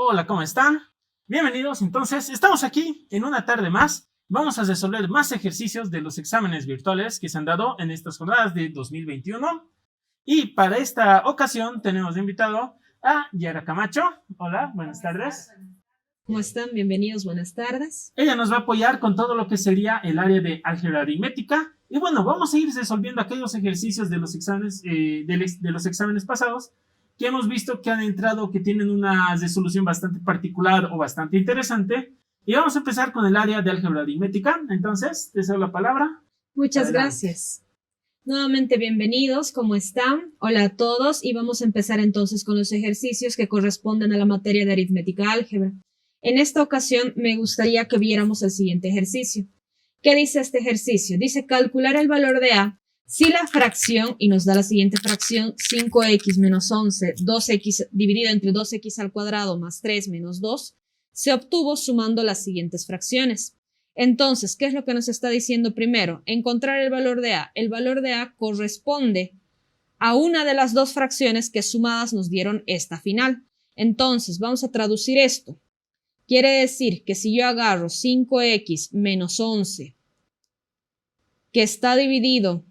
Hola, ¿cómo están? Bienvenidos, entonces, estamos aquí en una tarde más. Vamos a resolver más ejercicios de los exámenes virtuales que se han dado en estas jornadas de 2021. Y para esta ocasión tenemos de invitado a Yara Camacho. Hola, buenas tardes. ¿Cómo están? Bienvenidos, buenas tardes. Ella nos va a apoyar con todo lo que sería el área de álgebra aritmética. Y bueno, vamos a ir resolviendo aquellos ejercicios de los exámenes, de los exámenes pasados que hemos visto que han entrado, que tienen una resolución bastante particular o bastante interesante. Y vamos a empezar con el área de álgebra aritmética. Entonces, te cedo la palabra. Muchas Adelante. gracias. Nuevamente bienvenidos, ¿cómo están? Hola a todos y vamos a empezar entonces con los ejercicios que corresponden a la materia de aritmética álgebra. En esta ocasión me gustaría que viéramos el siguiente ejercicio. ¿Qué dice este ejercicio? Dice calcular el valor de A si la fracción, y nos da la siguiente fracción, 5x menos 11, 2x dividido entre 2x al cuadrado más 3 menos 2, se obtuvo sumando las siguientes fracciones. Entonces, ¿qué es lo que nos está diciendo primero? Encontrar el valor de A. El valor de A corresponde a una de las dos fracciones que sumadas nos dieron esta final. Entonces, vamos a traducir esto. Quiere decir que si yo agarro 5x menos 11, que está dividido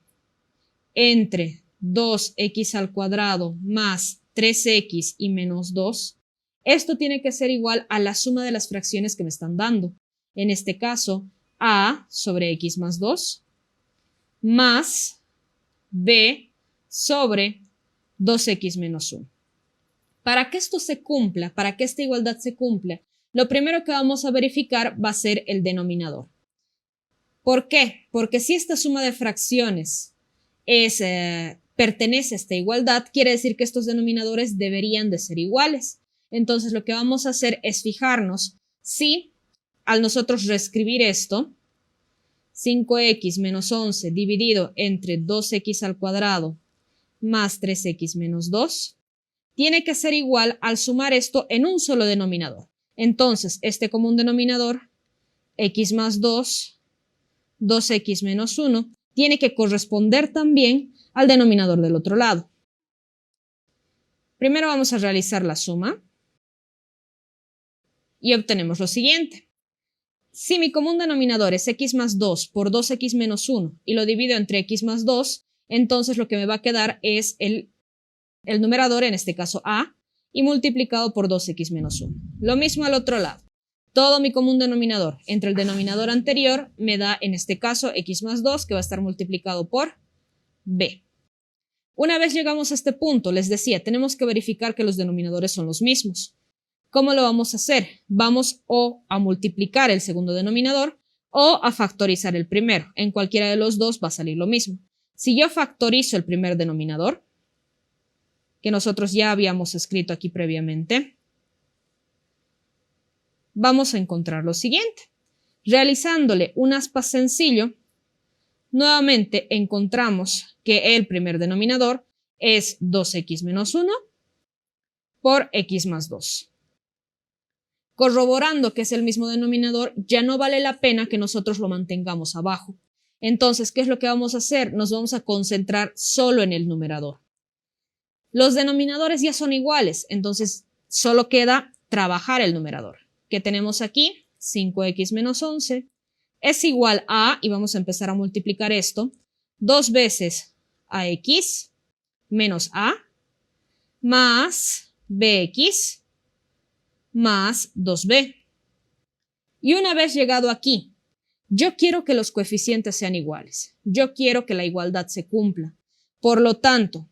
entre 2x al cuadrado más 3x y menos 2, esto tiene que ser igual a la suma de las fracciones que me están dando. En este caso, A sobre x más 2 más B sobre 2x menos 1. Para que esto se cumpla, para que esta igualdad se cumpla, lo primero que vamos a verificar va a ser el denominador. ¿Por qué? Porque si esta suma de fracciones pertenece a esta igualdad, quiere decir que estos denominadores deberían de ser iguales. Entonces, lo que vamos a hacer es fijarnos si, al nosotros reescribir esto, 5x menos 11 dividido entre 2x al cuadrado más 3x menos 2, tiene que ser igual al sumar esto en un solo denominador. Entonces, este común denominador, x más 2, 2x menos 1, tiene que corresponder también al denominador del otro lado. Primero vamos a realizar la suma y obtenemos lo siguiente. Si mi común denominador es x más 2 por 2x menos 1 y lo divido entre x más 2, entonces lo que me va a quedar es el numerador, en este caso a, y multiplicado por 2x menos 1. Lo mismo al otro lado. Todo mi común denominador entre el denominador anterior me da, en este caso, x más 2, que va a estar multiplicado por b. Una vez llegamos a este punto, les decía, tenemos que verificar que los denominadores son los mismos. ¿Cómo lo vamos a hacer? Vamos o a multiplicar el segundo denominador o a factorizar el primero. En cualquiera de los dos va a salir lo mismo. Si yo factorizo el primer denominador, que nosotros ya habíamos escrito aquí previamente, vamos a encontrar lo siguiente. Realizándole un aspa sencillo, nuevamente encontramos que el primer denominador es 2x menos 1 por x más 2. Corroborando que es el mismo denominador, ya no vale la pena que nosotros lo mantengamos abajo. Entonces, ¿qué es lo que vamos a hacer? Nos vamos a concentrar solo en el numerador. Los denominadores ya son iguales, entonces solo queda trabajar el numerador. ¿Qué tenemos aquí? 5x menos 11 es igual a, y vamos a empezar a multiplicar esto, 2 veces ax menos a más bx más 2b. Y una vez llegado aquí, yo quiero que los coeficientes sean iguales. Yo quiero que la igualdad se cumpla. Por lo tanto,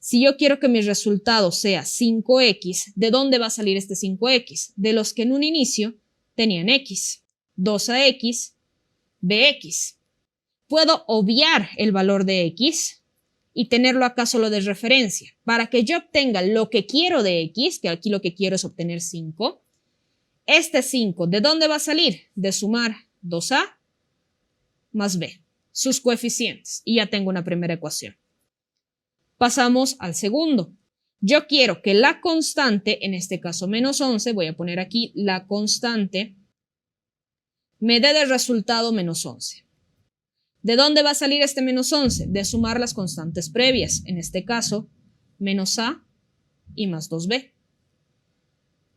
si yo quiero que mi resultado sea 5x, ¿de dónde va a salir este 5x? De los que en un inicio tenían x. 2ax, bx. Puedo obviar el valor de x y tenerlo acá solo de referencia. Para que yo obtenga lo que quiero de x, que aquí lo que quiero es obtener 5, este 5, ¿de dónde va a salir? De sumar 2a más b, sus coeficientes, y ya tengo una primera ecuación. Pasamos al segundo. Yo quiero que la constante, en este caso menos 11, voy a poner aquí la constante, me dé de resultado menos 11. ¿De dónde va a salir este menos 11? De sumar las constantes previas, en este caso, menos a y más 2b.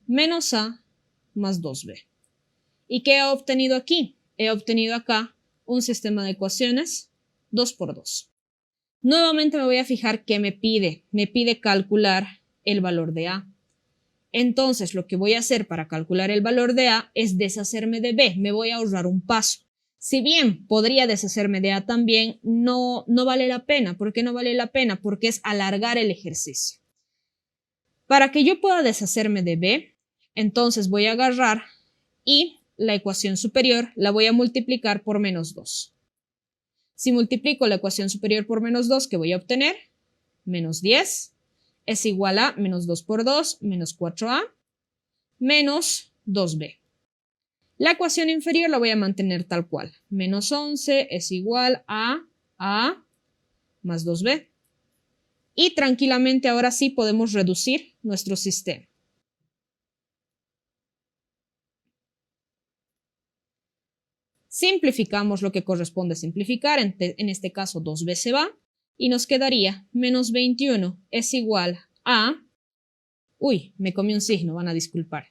menos A más 2B. ¿Y qué he obtenido aquí? He obtenido acá un sistema de ecuaciones 2 por 2. Nuevamente me voy a fijar qué me pide. Me pide calcular el valor de A. Entonces, lo que voy a hacer para calcular el valor de A es deshacerme de B. Me voy a ahorrar un paso. Si bien podría deshacerme de A también, no vale la pena. ¿Por qué no vale la pena? Porque es alargar el ejercicio. Para que yo pueda deshacerme de B, entonces voy a agarrar y la ecuación superior la voy a multiplicar por menos 2. Si multiplico la ecuación superior por menos 2, ¿qué voy a obtener? Menos 10 es igual a menos 2 por 2, menos 4A, menos 2B. La ecuación inferior la voy a mantener tal cual. Menos 11 es igual a A más 2B. Y tranquilamente ahora sí podemos reducir nuestro sistema. Simplificamos lo que corresponde simplificar, en este caso 2b se va, y nos quedaría menos 21 es igual a... Uy, me comí un signo, van a disculpar.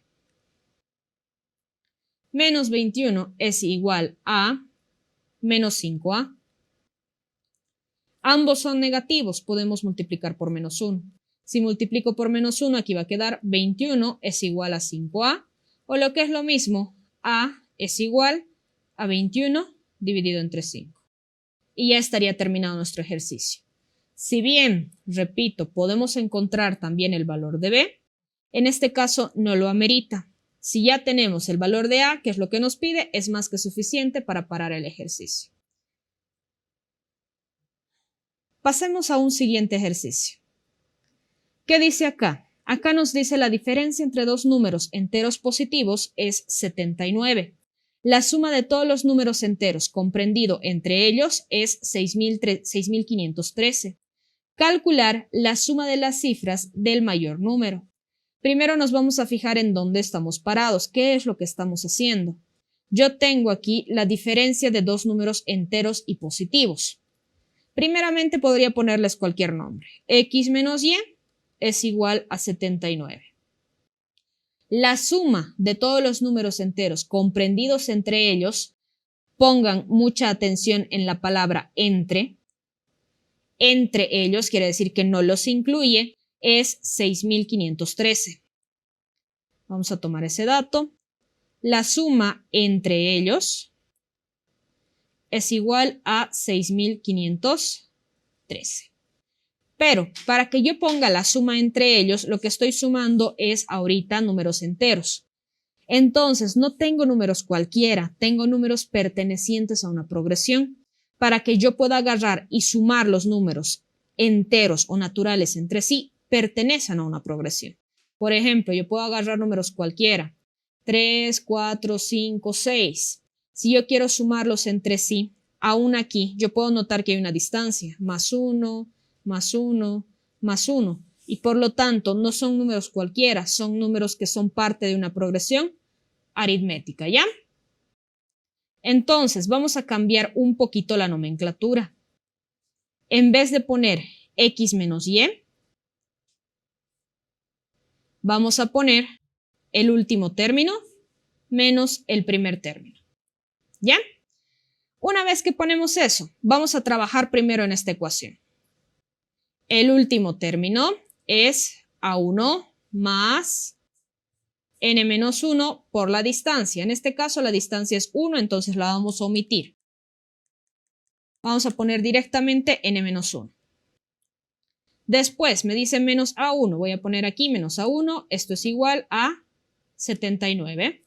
Menos 21 es igual a menos 5a. Ambos son negativos, podemos multiplicar por menos 1. Si multiplico por menos 1, aquí va a quedar 21 es igual a 5a, o lo que es lo mismo, a es igual a 21 dividido entre 5. Y ya estaría terminado nuestro ejercicio. Si bien, repito, podemos encontrar también el valor de B, en este caso no lo amerita. Si ya tenemos el valor de A, que es lo que nos pide, es más que suficiente para parar el ejercicio. Pasemos a un siguiente ejercicio. ¿Qué dice acá? Acá nos dice la diferencia entre dos números enteros positivos es 79. La suma de todos los números enteros comprendido entre ellos es 6.513. Calcular la suma de las cifras del mayor número. Primero nos vamos a fijar en dónde estamos parados, qué es lo que estamos haciendo. Yo tengo aquí la diferencia de dos números enteros y positivos. Primeramente podría ponerles cualquier nombre. X menos Y es igual a 79. La suma de todos los números enteros comprendidos entre ellos, pongan mucha atención en la palabra entre ellos, quiere decir que no los incluye, es 6.513. Vamos a tomar ese dato. La suma entre ellos es igual a 6.513. Pero para que yo ponga la suma entre ellos, lo que estoy sumando es ahorita números enteros. Entonces, no tengo números cualquiera, tengo números pertenecientes a una progresión. Para que yo pueda agarrar y sumar los números enteros o naturales entre sí, pertenecen a una progresión. Por ejemplo, yo puedo agarrar números cualquiera, 3, 4, 5, 6. Si yo quiero sumarlos entre sí, aún aquí yo puedo notar que hay una distancia, más 1, más 1, más 1. Y por lo tanto, no son números cualquiera, son números que son parte de una progresión aritmética, ¿ya? Entonces, vamos a cambiar un poquito la nomenclatura. En vez de poner X menos Y, vamos a poner el último término menos el primer término. ¿Ya? Una vez que ponemos eso, vamos a trabajar primero en esta ecuación. El último término es A1 más n-1 por la distancia. En este caso la distancia es 1, entonces la vamos a omitir. Vamos a poner directamente n-1. Después me dice menos A1, voy a poner aquí menos A1, esto es igual a 79.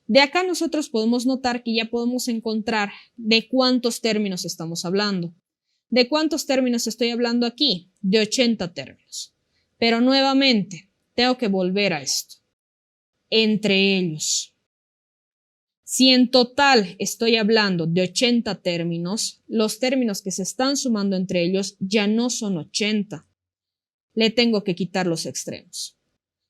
De acá nosotros podemos notar que ya podemos encontrar de cuántos términos estamos hablando. ¿De cuántos términos estoy hablando aquí? De 80 términos. Pero nuevamente, tengo que volver a esto. Entre ellos. Si en total estoy hablando de 80 términos, los términos que se están sumando entre ellos ya no son 80. Le tengo que quitar los extremos.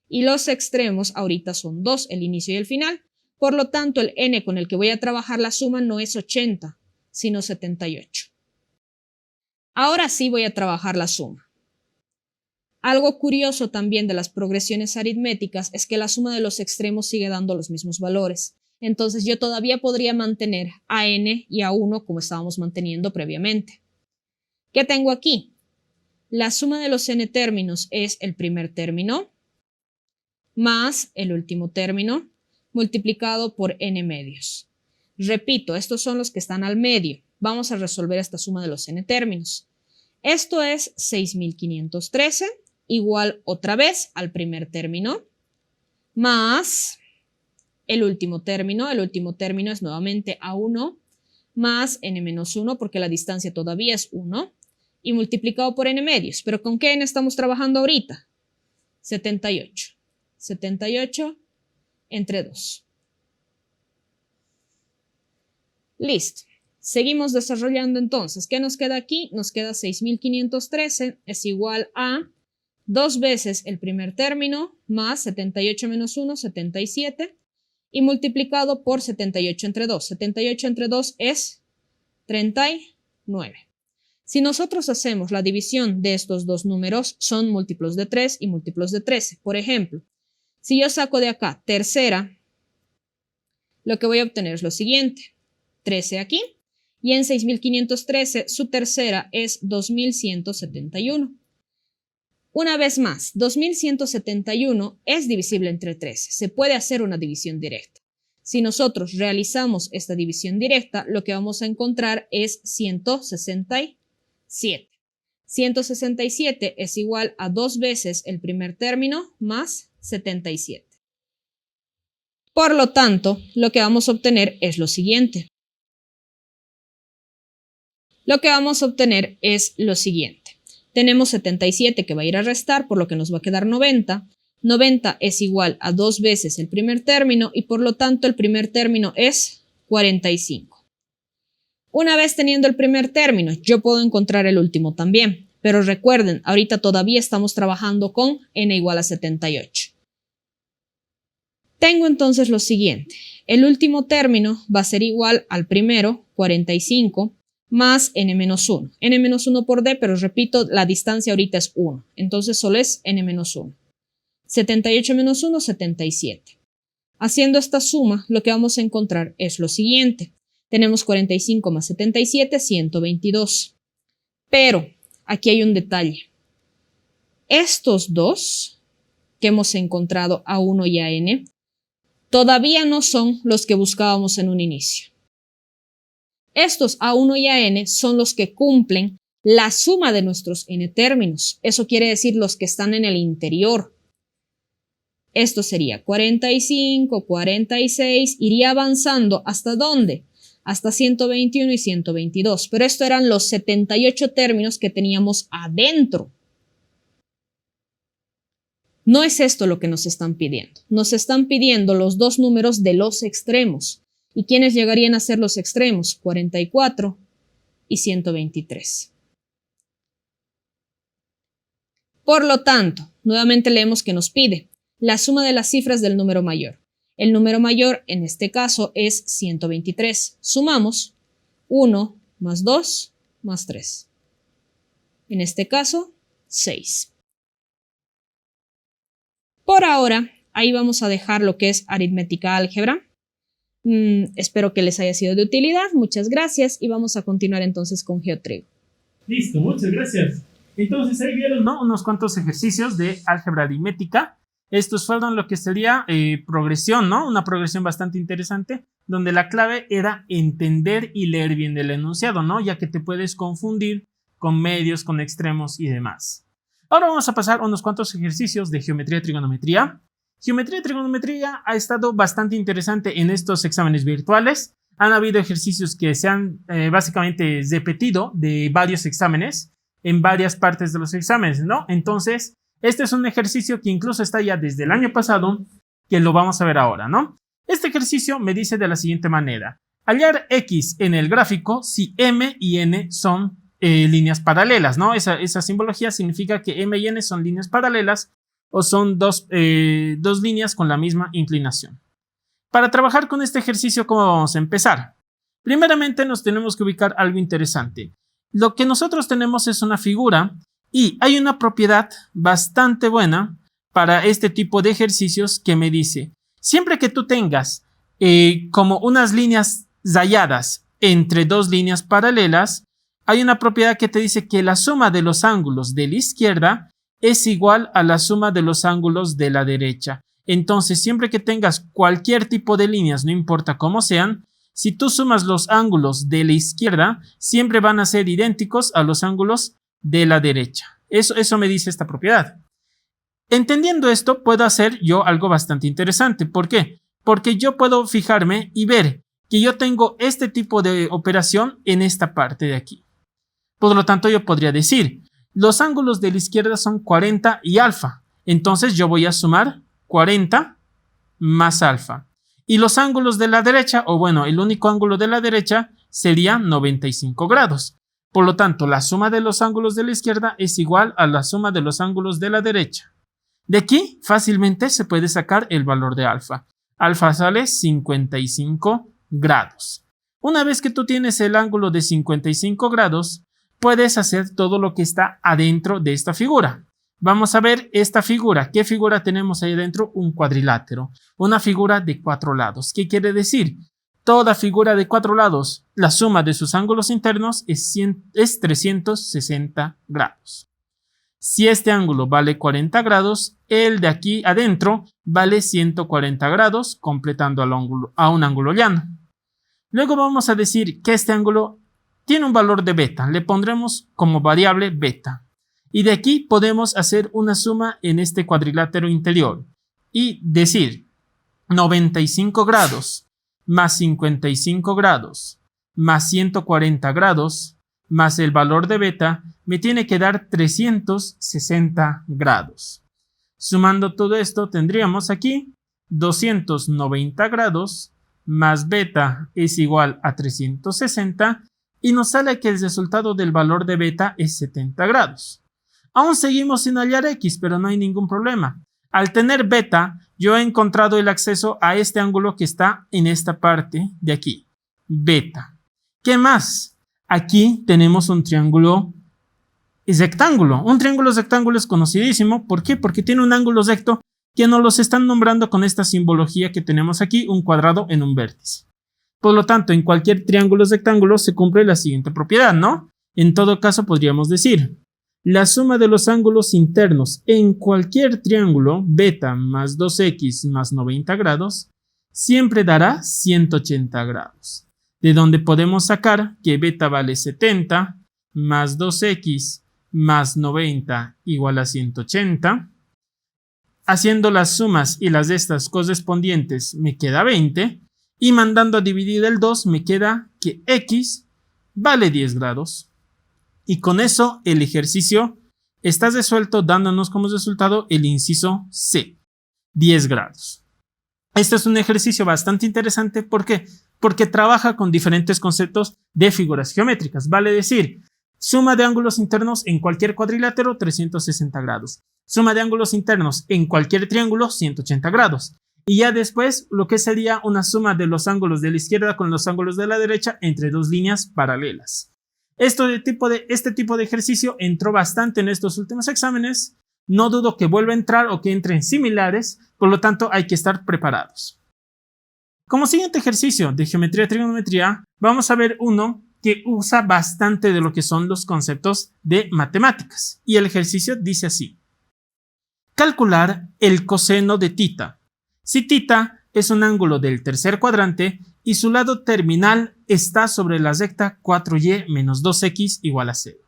Y los extremos ahorita son 2, el inicio y el final. Por lo tanto, el n con el que voy a trabajar la suma no es 80, sino 78. Ahora sí voy a trabajar la suma. Algo curioso también de las progresiones aritméticas es que la suma de los extremos sigue dando los mismos valores. Entonces yo todavía podría mantener a n y a 1 como estábamos manteniendo previamente. ¿Qué tengo aquí? La suma de los n términos es el primer término más el último término multiplicado por n medios. Repito, estos son los que están al medio. Vamos a resolver esta suma de los n términos. Esto es 6513 igual otra vez al primer término más el último término es nuevamente a1 más n-1 porque la distancia todavía es 1 y multiplicado por n medios. ¿Pero con qué n estamos trabajando ahorita? 78. 78 entre 2. Listo. Seguimos desarrollando entonces. ¿Qué nos queda aquí? Nos queda 6513 es igual a 2 veces el primer término más 78 menos 1, 77 y multiplicado por 78 entre 2. 78 entre 2 es 39. Si nosotros hacemos la división de estos dos números, son múltiplos de 3 y múltiplos de 13. Por ejemplo, si yo saco de acá tercera, lo que voy a obtener es lo siguiente. 13 aquí y en 6513 su tercera es 2171. Una vez más, 2171 es divisible entre 13. Se puede hacer una división directa. Si nosotros realizamos esta división directa, lo que vamos a encontrar es 167. 167 es igual a 2 veces el primer término más 77. Por lo tanto, lo que vamos a obtener es lo siguiente. Tenemos 77 que va a ir a restar, por lo que nos va a quedar 90. 90 es igual a 2 veces el primer término y por lo tanto el primer término es 45. Una vez teniendo el primer término, yo puedo encontrar el último también. Pero recuerden, ahorita todavía estamos trabajando con n igual a 78. Tengo entonces lo siguiente. El último término va a ser igual al primero, 45, más n-1. n-1 por d, pero repito, la distancia ahorita es 1. Entonces solo es n-1. 78 menos 1, 77. Haciendo esta suma, lo que vamos a encontrar es lo siguiente. Tenemos 45 más 77, 122. Pero aquí hay un detalle. Estos dos que hemos encontrado, a1 y a n, todavía no son los que buscábamos en un inicio. Estos a1 y a n son los que cumplen la suma de nuestros n términos. Eso quiere decir los que están en el interior. Esto sería 45, 46, iría avanzando ¿hasta dónde? Hasta 121 y 122. Pero esto eran los 78 términos que teníamos adentro. No es esto lo que nos están pidiendo. Nos están pidiendo los dos números de los extremos. ¿Y quiénes llegarían a ser los extremos? 44 y 123. Por lo tanto, nuevamente leemos que nos pide la suma de las cifras del número mayor. El número mayor en este caso es 123. Sumamos 1 más 2 más 3. En este caso, 6. Por ahora, ahí vamos a dejar lo que es aritmética álgebra. Espero que les haya sido de utilidad. Muchas gracias y vamos a continuar entonces con GeoTrigo. Listo, muchas gracias. Entonces ahí vieron, ¿no?, unos cuantos ejercicios de álgebra aritmética. Estos fueron lo que sería progresión, ¿no? Una progresión bastante interesante, donde la clave era entender y leer bien el enunciado, ¿no? Ya que te puedes confundir con medios, con extremos y demás. Ahora vamos a pasar a unos cuantos ejercicios de geometría y trigonometría. Geometría y trigonometría ha estado bastante interesante en estos exámenes virtuales. Han habido ejercicios que se han básicamente repetido de varios exámenes en varias partes de los exámenes, ¿no? Entonces, este es un ejercicio que incluso está ya desde el año pasado, que lo vamos a ver ahora, ¿no? Este ejercicio me dice de la siguiente manera. Hallar X en el gráfico si M y N son líneas paralelas, ¿no? Esa simbología significa que M y N son líneas paralelas o son dos líneas con la misma inclinación. Para trabajar con este ejercicio, ¿cómo vamos a empezar? Primeramente nos tenemos que ubicar algo interesante. Lo que nosotros tenemos es una figura Y hay una propiedad bastante buena para este tipo de ejercicios que me dice, siempre que tú tengas como unas líneas rayadas entre dos líneas paralelas, hay una propiedad que te dice que la suma de los ángulos de la izquierda es igual a la suma de los ángulos de la derecha. Entonces, siempre que tengas cualquier tipo de líneas, no importa cómo sean, si tú sumas los ángulos de la izquierda, siempre van a ser idénticos a los ángulos de la derecha. Eso me dice esta propiedad. Entendiendo esto, puedo hacer yo algo bastante interesante. ¿Por qué? Porque yo puedo fijarme y ver que yo tengo este tipo de operación en esta parte de aquí. Por lo tanto, yo podría decir, los ángulos de la izquierda son 40 y alfa. Entonces, yo voy a sumar 40 más alfa. Y los ángulos de la derecha, o bueno, el único ángulo de la derecha sería 95 grados. Por lo tanto, la suma de los ángulos de la izquierda es igual a la suma de los ángulos de la derecha. De aquí, fácilmente se puede sacar el valor de alfa. Alfa sale 55 grados. Una vez que tú tienes el ángulo de 55 grados, puedes hacer todo lo que está adentro de esta figura. Vamos a ver esta figura. ¿Qué figura tenemos ahí adentro? Un cuadrilátero. Una figura de 4 lados. ¿Qué quiere decir? Toda figura de 4 lados, la suma de sus ángulos internos es 360 grados. Si este ángulo vale 40 grados, el de aquí adentro vale 140 grados, completando a un ángulo llano. Luego vamos a decir que este ángulo tiene un valor de beta. Le pondremos como variable beta. Y de aquí podemos hacer una suma en este cuadrilátero interior y decir 95 grados más 55 grados más 140 grados más el valor de beta me tiene que dar 360 grados. Sumando todo esto tendríamos aquí 290 grados más beta es igual a 360 y nos sale que el resultado del valor de beta es 70 grados. Aún seguimos sin hallar X, pero no hay ningún problema. Al tener beta, yo he encontrado el acceso a este ángulo que está en esta parte de aquí. Beta. ¿Qué más? Aquí tenemos un triángulo rectángulo. Un triángulo rectángulo es conocidísimo. ¿Por qué? Porque tiene un ángulo recto que nos los están nombrando con esta simbología que tenemos aquí, un cuadrado en un vértice. Por lo tanto, en cualquier triángulo rectángulo se cumple la siguiente propiedad, ¿no? En todo caso, podríamos decir la suma de los ángulos internos en cualquier triángulo, beta más 2x más 90 grados, siempre dará 180 grados. De donde podemos sacar que beta vale 70 más 2x más 90 igual a 180. Haciendo las sumas y las de estas correspondientes me queda 20. Y mandando a dividir el 2 me queda que x vale 10 grados. Y con eso el ejercicio está resuelto dándonos como resultado el inciso C, 10 grados. Este es un ejercicio bastante interesante. ¿Por qué? Porque trabaja con diferentes conceptos de figuras geométricas. Vale decir, suma de ángulos internos en cualquier cuadrilátero, 360 grados. Suma de ángulos internos en cualquier triángulo, 180 grados. Y ya después lo que sería una suma de los ángulos de la izquierda con los ángulos de la derecha entre dos líneas paralelas. Este tipo de ejercicio entró bastante en estos últimos exámenes. No dudo que vuelva a entrar o que entren similares, por lo tanto hay que estar preparados. Como siguiente ejercicio de geometría y trigonometría, vamos a ver uno que usa bastante de lo que son los conceptos de matemáticas. Y el ejercicio dice así. Calcular el coseno de θ. Si θ es un ángulo del tercer cuadrante y su lado terminal está sobre la recta 4y menos 2x igual a 0.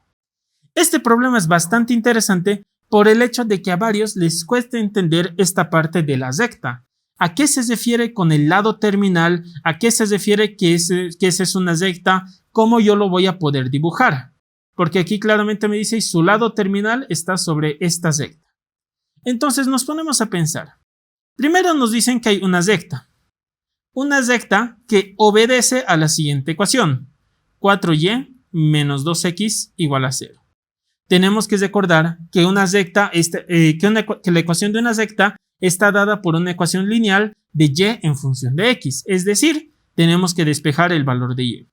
Este problema es bastante interesante por el hecho de que a varios les cuesta entender esta parte de la recta. ¿A qué se refiere con el lado terminal? ¿A qué se refiere que esa es una recta? ¿Cómo yo lo voy a poder dibujar? Porque aquí claramente me dice su lado terminal está sobre esta recta. Entonces nos ponemos a pensar. Primero nos dicen que hay una recta. Una recta que obedece a la siguiente ecuación. 4y menos 2x igual a 0. Tenemos que recordar que que la ecuación de una recta está dada por una ecuación lineal de y en función de x. Es decir, tenemos que despejar el valor de y.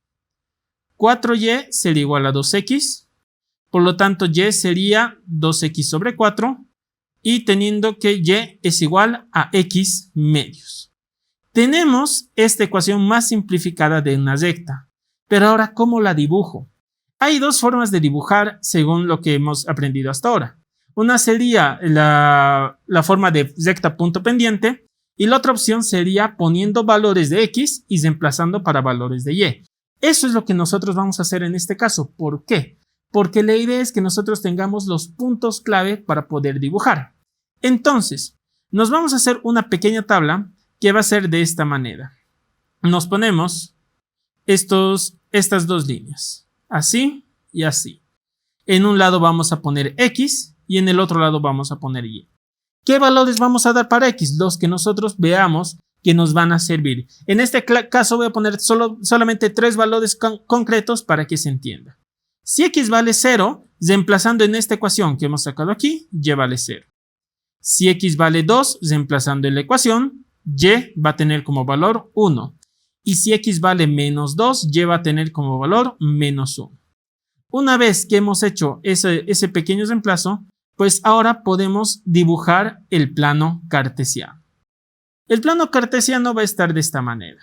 4y será igual a 2x. Por lo tanto, y sería 2x sobre 4 y teniendo que y es igual a x medios. Tenemos esta ecuación más simplificada de una recta. Pero ahora, ¿cómo la dibujo? Hay dos formas de dibujar según lo que hemos aprendido hasta ahora. Una sería la forma de recta punto pendiente y la otra opción sería poniendo valores de x y reemplazando para valores de y. Eso es lo que nosotros vamos a hacer en este caso. ¿Por qué? Porque la idea es que nosotros tengamos los puntos clave para poder dibujar. Entonces, nos vamos a hacer una pequeña tabla que va a ser de esta manera. Nos ponemos estas dos líneas, así y así. En un lado vamos a poner x y en el otro lado vamos a poner y. ¿Qué valores vamos a dar para x? Los que nosotros veamos que nos van a servir. En este caso voy a poner solamente 3 valores concretos para que se entienda. Si x vale 0, reemplazando en esta ecuación que hemos sacado aquí, y vale 0. Si x vale 2, reemplazando en la ecuación, y va a tener como valor 1. Y si x vale menos 2, y va a tener como valor menos 1. Una vez que hemos hecho ese pequeño reemplazo, pues ahora podemos dibujar el plano cartesiano. El plano cartesiano va a estar de esta manera.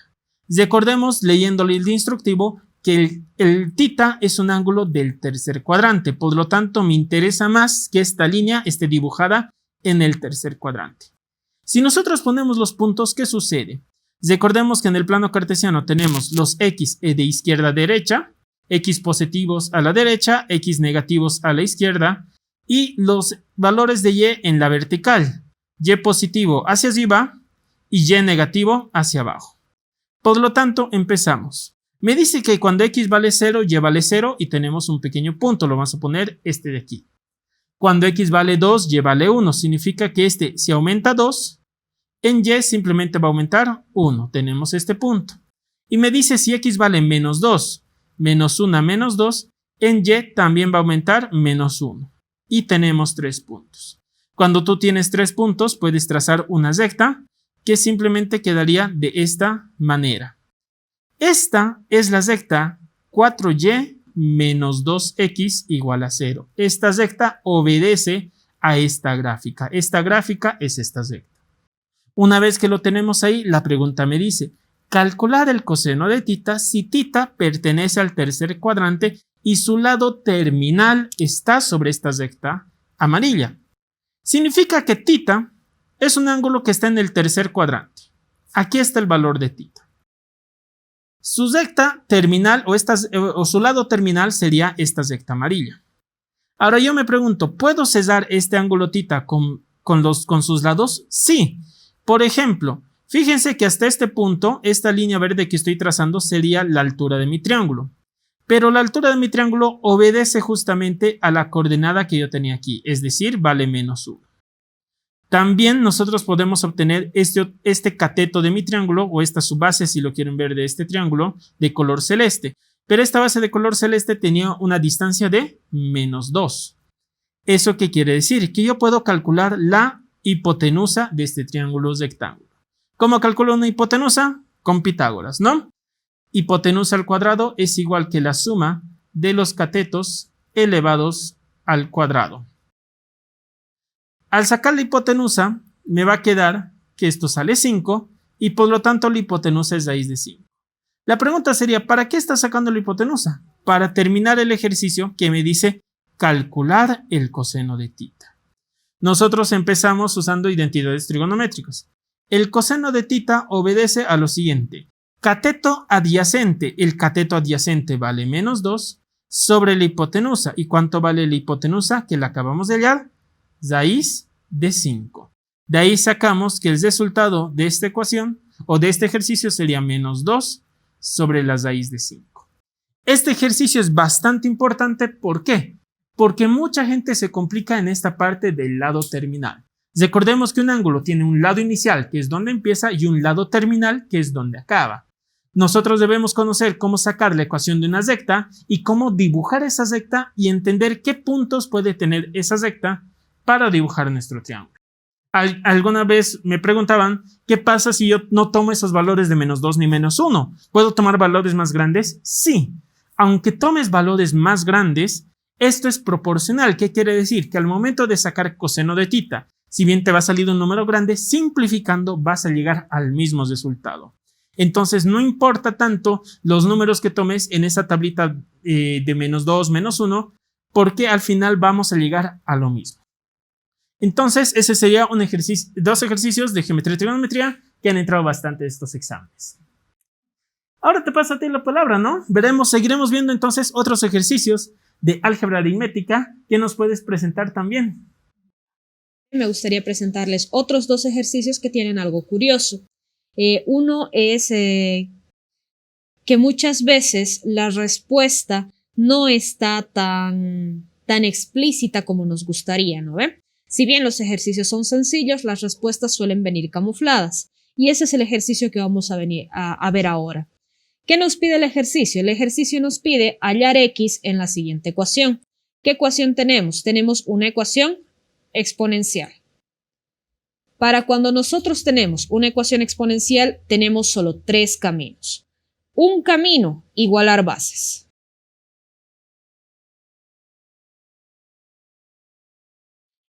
Recordemos, leyéndole el instructivo, que el θ es un ángulo del tercer cuadrante. Por lo tanto, me interesa más que esta línea esté dibujada en el tercer cuadrante. Si nosotros ponemos los puntos, ¿qué sucede? Recordemos que en el plano cartesiano tenemos los x de izquierda a derecha, x positivos a la derecha, x negativos a la izquierda y los valores de y en la vertical, y positivo hacia arriba y y negativo hacia abajo. Por lo tanto, empezamos. Me dice que cuando x vale 0, y vale 0 y tenemos un pequeño punto, lo vamos a poner este de aquí. Cuando x vale 2, y vale 1, significa que si aumenta 2, en y simplemente va a aumentar 1, tenemos este punto. Y me dice si x vale menos 2, menos 1 menos 2, en y también va a aumentar menos 1. Y tenemos 3 puntos. Cuando tú tienes 3 puntos, puedes trazar una recta que simplemente quedaría de esta manera. Esta es la recta 4y menos 2x igual a 0. Esta recta obedece a esta gráfica. Esta gráfica es esta recta. Una vez que lo tenemos ahí, la pregunta me dice, calcular el coseno de θ si θ pertenece al tercer cuadrante y su lado terminal está sobre esta recta amarilla. Significa que θ es un ángulo que está en el tercer cuadrante. Aquí está el valor de θ. Su recta terminal o su lado terminal sería esta recta amarilla. Ahora yo me pregunto, ¿puedo cesar este ángulo θ con sus lados? Sí. Por ejemplo, fíjense que hasta este punto, esta línea verde que estoy trazando sería la altura de mi triángulo. Pero la altura de mi triángulo obedece justamente a la coordenada que yo tenía aquí, es decir, vale menos 1. También nosotros podemos obtener este cateto de mi triángulo o esta subbase, si lo quieren ver, de este triángulo de color celeste. Pero esta base de color celeste tenía una distancia de menos 2. ¿Eso qué quiere decir? Que yo puedo calcular la hipotenusa de este triángulo rectángulo. ¿Cómo calculo una hipotenusa? Con Pitágoras, ¿no? Hipotenusa al cuadrado es igual que la suma de los catetos elevados al cuadrado. Al sacar la hipotenusa, me va a quedar que esto sale 5 y por lo tanto la hipotenusa es raíz de 5. La pregunta sería, ¿para qué está sacando la hipotenusa? Para terminar el ejercicio que me dice calcular el coseno de θ. Nosotros empezamos usando identidades trigonométricas. El coseno de θ obedece a lo siguiente. Cateto adyacente. El cateto adyacente vale menos 2 sobre la hipotenusa. ¿Y cuánto vale la hipotenusa que la acabamos de hallar? Raíz de 5. De ahí sacamos que el resultado de esta ecuación o de este ejercicio sería menos 2 sobre la raíz de 5. Este ejercicio es bastante importante. ¿Por qué? Porque mucha gente se complica en esta parte del lado terminal. Recordemos que un ángulo tiene un lado inicial, que es donde empieza, y un lado terminal, que es donde acaba. Nosotros debemos conocer cómo sacar la ecuación de una recta y cómo dibujar esa recta y entender qué puntos puede tener esa recta para dibujar nuestro triángulo. Alguna vez me preguntaban, ¿qué pasa si yo no tomo esos valores de menos 2 ni menos 1? ¿Puedo tomar valores más grandes? Sí. Aunque tomes valores más grandes, Esto es proporcional. ¿Qué quiere decir? Que al momento de sacar coseno de tita, si bien te va a salir un número grande, simplificando vas a llegar al mismo resultado. Entonces no importa tanto los números que tomes en esa tablita de -2, -1, porque al final vamos a llegar a lo mismo. Entonces ese sería un ejercicio, dos ejercicios de geometría y trigonometría que han entrado bastante en estos exámenes. Ahora te paso a ti la palabra, ¿no? Seguiremos viendo entonces otros ejercicios de álgebra aritmética que nos puedes presentar también. Me gustaría presentarles otros dos ejercicios que tienen algo curioso. Uno es que muchas veces la respuesta no está tan explícita como nos gustaría, ¿no ve? Si bien los ejercicios son sencillos, las respuestas suelen venir camufladas. Y ese es el ejercicio que vamos a ver ahora. ¿Qué nos pide el ejercicio? El ejercicio nos pide hallar x en la siguiente ecuación. ¿Qué ecuación tenemos? Tenemos una ecuación exponencial. Para cuando nosotros tenemos una ecuación exponencial, tenemos solo tres caminos. Un camino, igualar bases.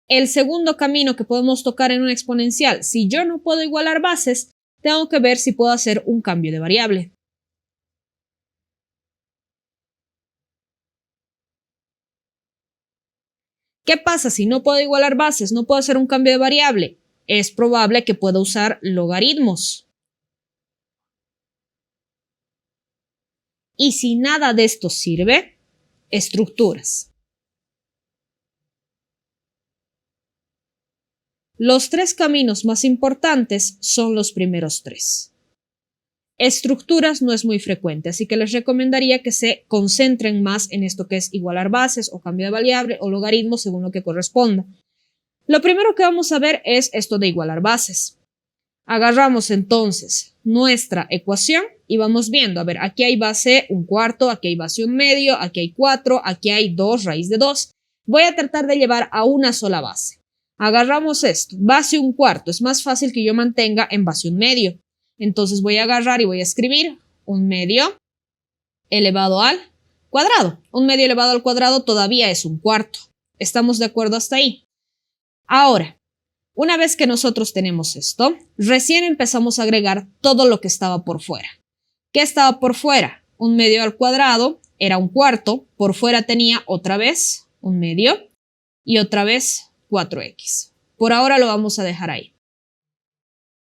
El segundo camino que podemos tocar en una exponencial, si yo no puedo igualar bases, tengo que ver si puedo hacer un cambio de variable. ¿Qué pasa si no puedo igualar bases, no puedo hacer un cambio de variable? Es probable que pueda usar logaritmos. Y si nada de esto sirve, estructuras. Los tres caminos más importantes son los primeros tres. Estructuras no es muy frecuente, así que les recomendaría que se concentren más en esto que es igualar bases o cambio de variable o logaritmo según lo que corresponda. Lo primero que vamos a ver es esto de igualar bases. Agarramos entonces nuestra ecuación y vamos viendo, a ver, aquí hay base 1/4, aquí hay base 1/2, aquí hay 4, aquí hay 2 raíz de 2. Voy a tratar de llevar a una sola base. Agarramos esto, base 1/4, es más fácil que yo mantenga en base 1/2. Entonces voy a agarrar y voy a escribir 1/2 elevado al cuadrado. 1/2 elevado al cuadrado todavía es 1/4. ¿Estamos de acuerdo hasta ahí? Ahora, una vez que nosotros tenemos esto, recién empezamos a agregar todo lo que estaba por fuera. ¿Qué estaba por fuera? 1/2 al cuadrado era 1/4. Por fuera tenía otra vez 1/2 y otra vez 4x. Por ahora lo vamos a dejar ahí.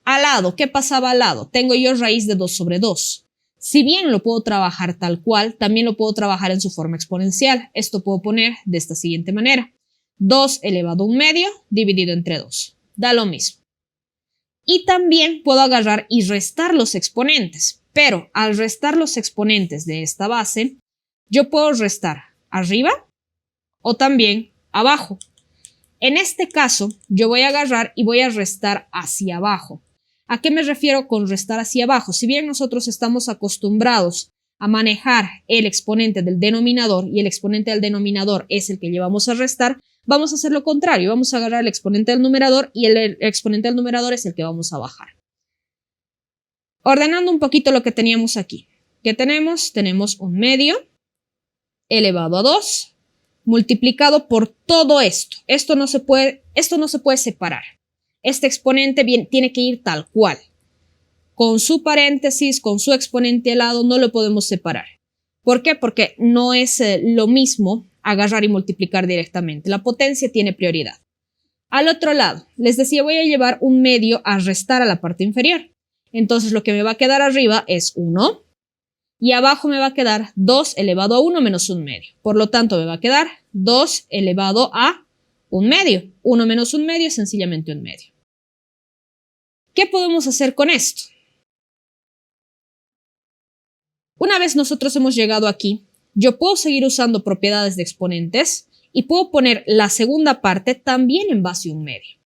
Al lado, ¿qué pasaba al lado? Tengo yo raíz de 2/2. Si bien lo puedo trabajar tal cual, también lo puedo trabajar en su forma exponencial. Esto puedo poner de esta siguiente manera. 2 elevado a 1/2 dividido entre 2. Da lo mismo. Y también puedo agarrar y restar los exponentes. Pero al restar los exponentes de esta base, yo puedo restar arriba o también abajo. En este caso, yo voy a agarrar y voy a restar hacia abajo. ¿A qué me refiero con restar hacia abajo? Si bien nosotros estamos acostumbrados a manejar el exponente del denominador y el exponente del denominador es el que llevamos a restar, vamos a hacer lo contrario. Vamos a agarrar el exponente del numerador y el exponente del numerador es el que vamos a bajar. Ordenando un poquito lo que teníamos aquí. ¿Qué tenemos? Tenemos 1/2 elevado a 2 multiplicado por todo esto. Esto no se puede separar. Este exponente tiene que ir tal cual. Con su paréntesis, con su exponente al lado, no lo podemos separar. ¿Por qué? Porque no es lo mismo agarrar y multiplicar directamente. La potencia tiene prioridad. Al otro lado, les decía, voy a llevar 1/2 a restar a la parte inferior. Entonces lo que me va a quedar arriba es 1 y abajo me va a quedar 2 elevado a 1 menos 1/2. Por lo tanto, me va a quedar 2 elevado a 1/2. 1 menos 1/2 es sencillamente 1/2. ¿Qué podemos hacer con esto? Una vez nosotros hemos llegado aquí, yo puedo seguir usando propiedades de exponentes y puedo poner la segunda parte también en base 1/2.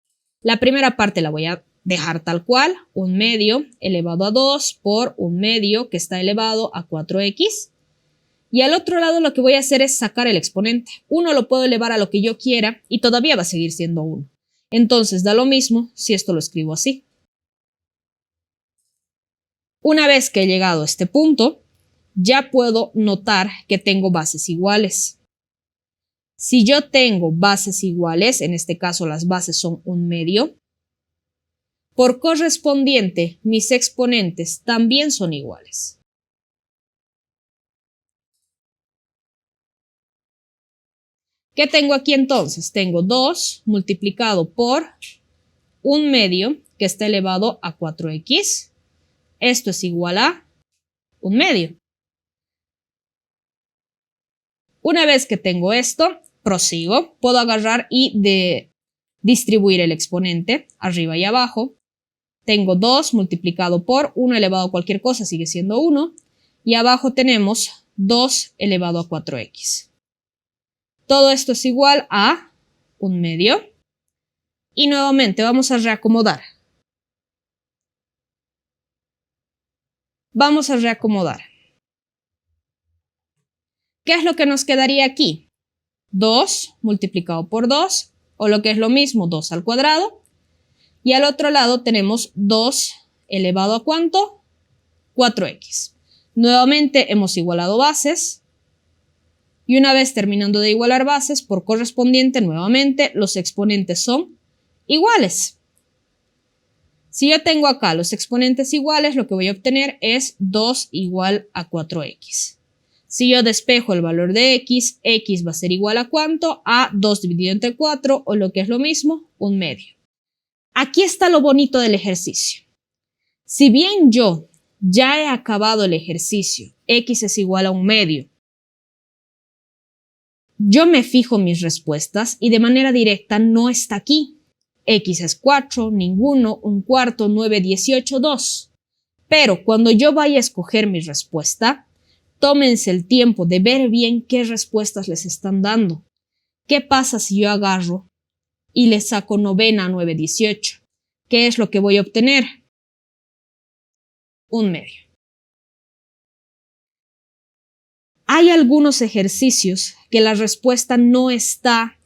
La primera parte la voy a dejar tal cual, 1/2 elevado a 2 por 1/2 que está elevado a 4x. Y al otro lado lo que voy a hacer es sacar el exponente. 1 lo puedo elevar a lo que yo quiera y todavía va a seguir siendo 1. Entonces da lo mismo si esto lo escribo así. Una vez que he llegado a este punto, ya puedo notar que tengo bases iguales. Si yo tengo bases iguales, en este caso las bases son 1/2, por correspondiente mis exponentes también son iguales. ¿Qué tengo aquí entonces? Tengo 2 multiplicado por 1/2, que está elevado a 4x. Esto es igual a 1/2. Una vez que tengo esto, prosigo. Puedo agarrar y distribuir el exponente arriba y abajo. Tengo 2 multiplicado por 1 elevado a cualquier cosa, sigue siendo 1. Y abajo tenemos 2 elevado a 4x. Todo esto es igual a 1/2. Y nuevamente vamos a reacomodar. Vamos a reacomodar. ¿Qué es lo que nos quedaría aquí? 2 multiplicado por 2, o lo que es lo mismo, 2 al cuadrado. Y al otro lado tenemos 2 elevado a ¿cuánto? 4x. Nuevamente hemos igualado bases. Y una vez terminando de igualar bases, por correspondiente, nuevamente, los exponentes son iguales. Si yo tengo acá los exponentes iguales, lo que voy a obtener es 2 igual a 4x. Si yo despejo el valor de x, x va a ser igual a ¿cuánto? A 2 dividido entre 4, o lo que es lo mismo, 1/2. Aquí está lo bonito del ejercicio. Si bien yo ya he acabado el ejercicio, x es igual a 1/2, yo me fijo mis respuestas y de manera directa no está aquí. X es 4, ninguno, 1/4, 9, 18, 2. Pero cuando yo vaya a escoger mi respuesta, tómense el tiempo de ver bien qué respuestas les están dando. ¿Qué pasa si yo agarro y le saco 9 a 9, 18? ¿Qué es lo que voy a obtener? 1/2. Hay algunos ejercicios que la respuesta no está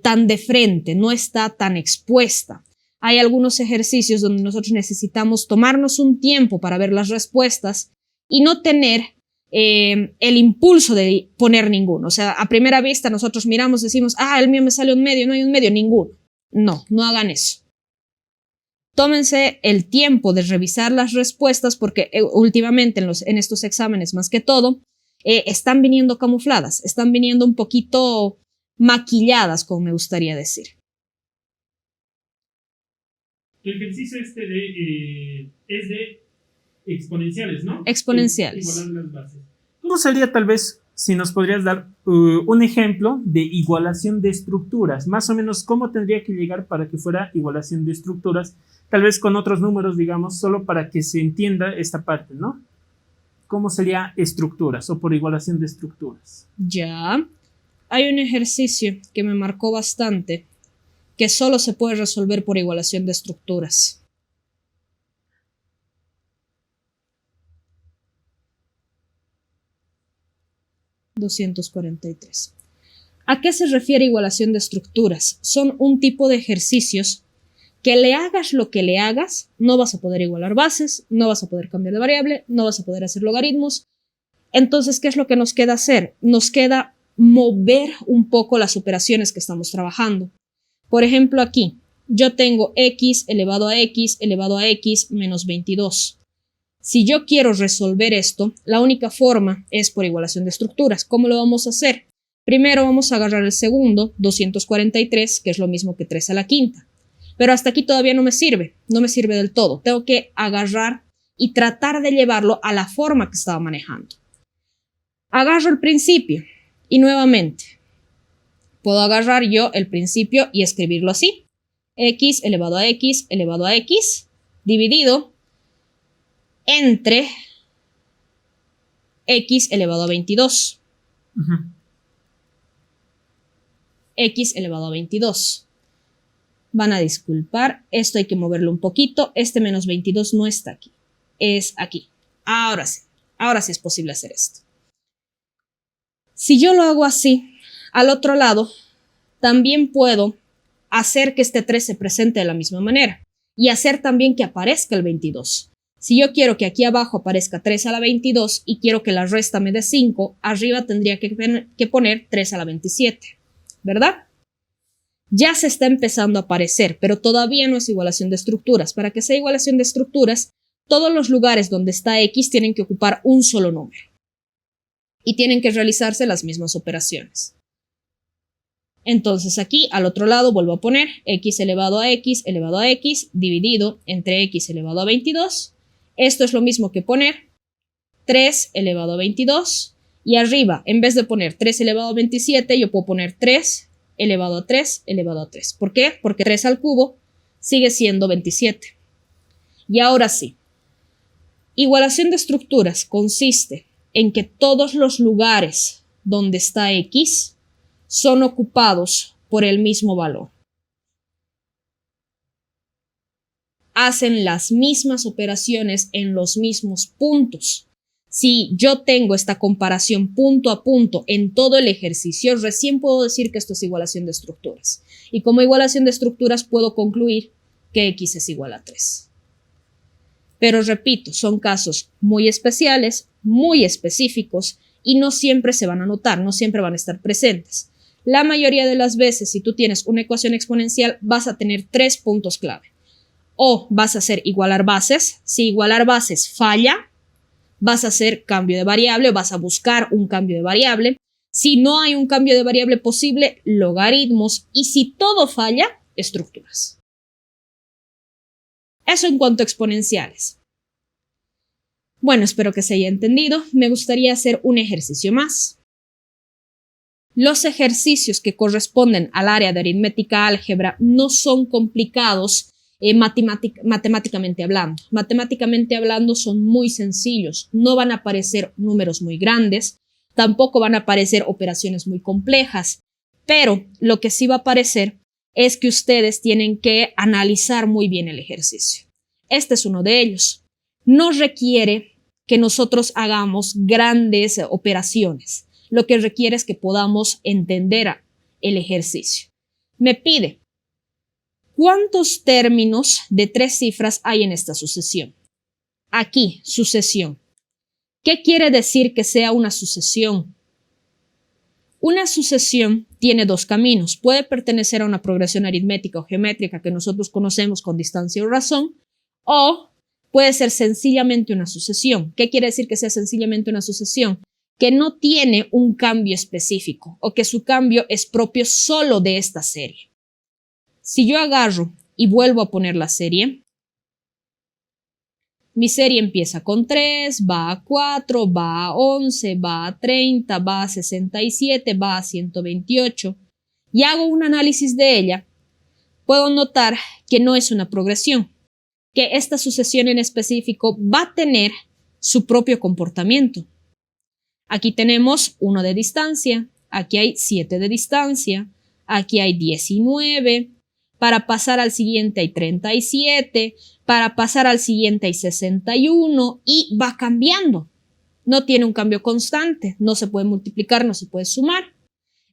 tan de frente, no está tan expuesta. Hay algunos ejercicios donde nosotros necesitamos tomarnos un tiempo para ver las respuestas y no tener el impulso de poner ninguno. O sea, a primera vista nosotros miramos, decimos, el mío me sale 1/2, no hay 1/2, ninguno. No, no hagan eso. Tómense el tiempo de revisar las respuestas porque últimamente en estos exámenes más que todo, están viniendo camufladas, están viniendo un poquito maquilladas, como me gustaría decir. El ejercicio es de exponenciales, ¿no? Exponenciales. Igualar las bases. ¿Cómo sería tal vez si nos podrías dar un ejemplo de igualación de estructuras? Más o menos, ¿cómo tendría que llegar para que fuera igualación de estructuras? Tal vez con otros números, digamos, solo para que se entienda esta parte, ¿no? ¿Cómo sería estructuras o por igualación de estructuras? Ya. Hay un ejercicio que me marcó bastante, que solo se puede resolver por igualación de estructuras. (243) ¿A qué se refiere igualación de estructuras? Son un tipo de ejercicios que le hagas lo que le hagas, no vas a poder igualar bases, no vas a poder cambiar de variable, no vas a poder hacer logaritmos. Entonces, ¿qué es lo que nos queda hacer? Nos queda mover un poco las operaciones que estamos trabajando. Por ejemplo, aquí, yo tengo x elevado a x menos 22. Si yo quiero resolver esto, la única forma es por igualación de estructuras. ¿Cómo lo vamos a hacer? Primero vamos a agarrar el segundo, 243, que es lo mismo que 3 a la quinta. Pero hasta aquí todavía no me sirve del todo. Tengo que agarrar y tratar de llevarlo a la forma que estaba manejando. Agarro el principio y nuevamente puedo agarrar yo el principio y escribirlo así. X elevado a x dividido entre x elevado a 22. X elevado a 22. Van a disculpar, esto hay que moverlo un poquito. Este menos 22 no está aquí, es aquí. Ahora sí es posible hacer esto. Si yo lo hago así, al otro lado, también puedo hacer que este 3 se presente de la misma manera y hacer también que aparezca el 22. Si yo quiero que aquí abajo aparezca 3 a la 22 y quiero que la resta me dé 5, arriba tendría que poner 3 a la 27. ¿verdad? Ya se está empezando a aparecer, pero todavía no es igualación de estructuras. Para que sea igualación de estructuras, todos los lugares donde está X tienen que ocupar un solo número y tienen que realizarse las mismas operaciones. Entonces aquí al otro lado vuelvo a poner X elevado a X elevado a X dividido entre X elevado a 22. Esto es lo mismo que poner 3 elevado a 22 y arriba, en vez de poner 3 elevado a 27, yo puedo poner 3 elevado a 3 elevado a 3. ¿Por qué? Porque 3 al cubo sigue siendo 27. Y ahora sí, igualación de estructuras consiste en que todos los lugares donde está X son ocupados por el mismo valor. Hacen las mismas operaciones en los mismos puntos. Si yo tengo esta comparación punto a punto en todo el ejercicio, recién puedo decir que esto es igualación de estructuras. Y como igualación de estructuras puedo concluir que X es igual a 3. Pero repito, son casos muy especiales, muy específicos y no siempre se van a notar, no siempre van a estar presentes. La mayoría de las veces, si tú tienes una ecuación exponencial, vas a tener 3 puntos clave. O vas a hacer igualar bases. Si igualar bases falla, vas a hacer cambio de variable o vas a buscar un cambio de variable. Si no hay un cambio de variable posible, logaritmos. Y si todo falla, estructuras. Eso en cuanto a exponenciales. Bueno, espero que se haya entendido. Me gustaría hacer un ejercicio más. Los ejercicios que corresponden al área de aritmética álgebra no son complicados matemáticamente hablando. Matemáticamente hablando son muy sencillos. No van a aparecer números muy grandes, tampoco van a aparecer operaciones muy complejas, pero lo que sí va a aparecer es que ustedes tienen que analizar muy bien el ejercicio. Este es uno de ellos. No requiere que nosotros hagamos grandes operaciones. Lo que requiere es que podamos entender el ejercicio. Me pide, ¿cuántos términos de 3 cifras hay en esta sucesión? Aquí, sucesión. ¿Qué quiere decir que sea una sucesión? Una sucesión tiene 2 caminos. Puede pertenecer a una progresión aritmética o geométrica que nosotros conocemos con distancia o razón, o puede ser sencillamente una sucesión. ¿Qué quiere decir que sea sencillamente una sucesión? Que no tiene un cambio específico o que su cambio es propio solo de esta serie. Si yo agarro y vuelvo a poner la serie, mi serie empieza con 3, va a 4, va a 11, va a 30, va a 67, va a 128 y hago un análisis de ella, puedo notar que no es una progresión, que esta sucesión en específico va a tener su propio comportamiento. Aquí tenemos 1 de distancia, aquí hay 7 de distancia, aquí hay 19, para pasar al siguiente hay 37, para pasar al siguiente hay 61 y va cambiando. No tiene un cambio constante, no se puede multiplicar, no se puede sumar.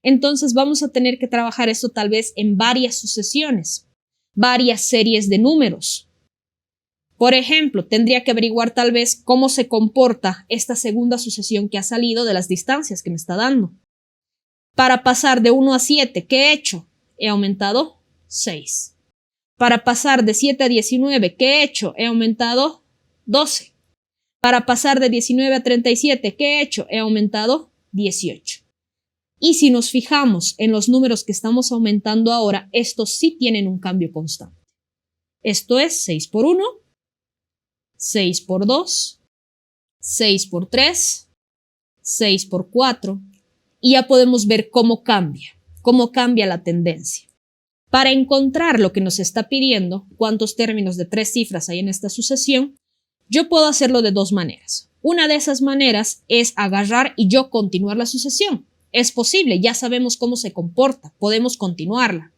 Entonces vamos a tener que trabajar esto tal vez en varias sucesiones, varias series de números. Por ejemplo, tendría que averiguar tal vez cómo se comporta esta segunda sucesión que ha salido de las distancias que me está dando. Para pasar de 1 a 7, ¿qué he hecho? He aumentado 6. Para pasar de 7 a 19, ¿qué he hecho? He aumentado 12. Para pasar de 19 a 37, ¿qué he hecho? He aumentado 18. Y si nos fijamos en los números que estamos aumentando ahora, estos sí tienen un cambio constante. Esto es 6 por 1. 6 por 2, 6 por 3, 6 por 4 y ya podemos ver cómo cambia la tendencia. Para encontrar lo que nos está pidiendo, cuántos términos de 3 cifras hay en esta sucesión, yo puedo hacerlo de 2 maneras. Una de esas maneras es agarrar y yo continuar la sucesión. Es posible, ya sabemos cómo se comporta, podemos continuarla.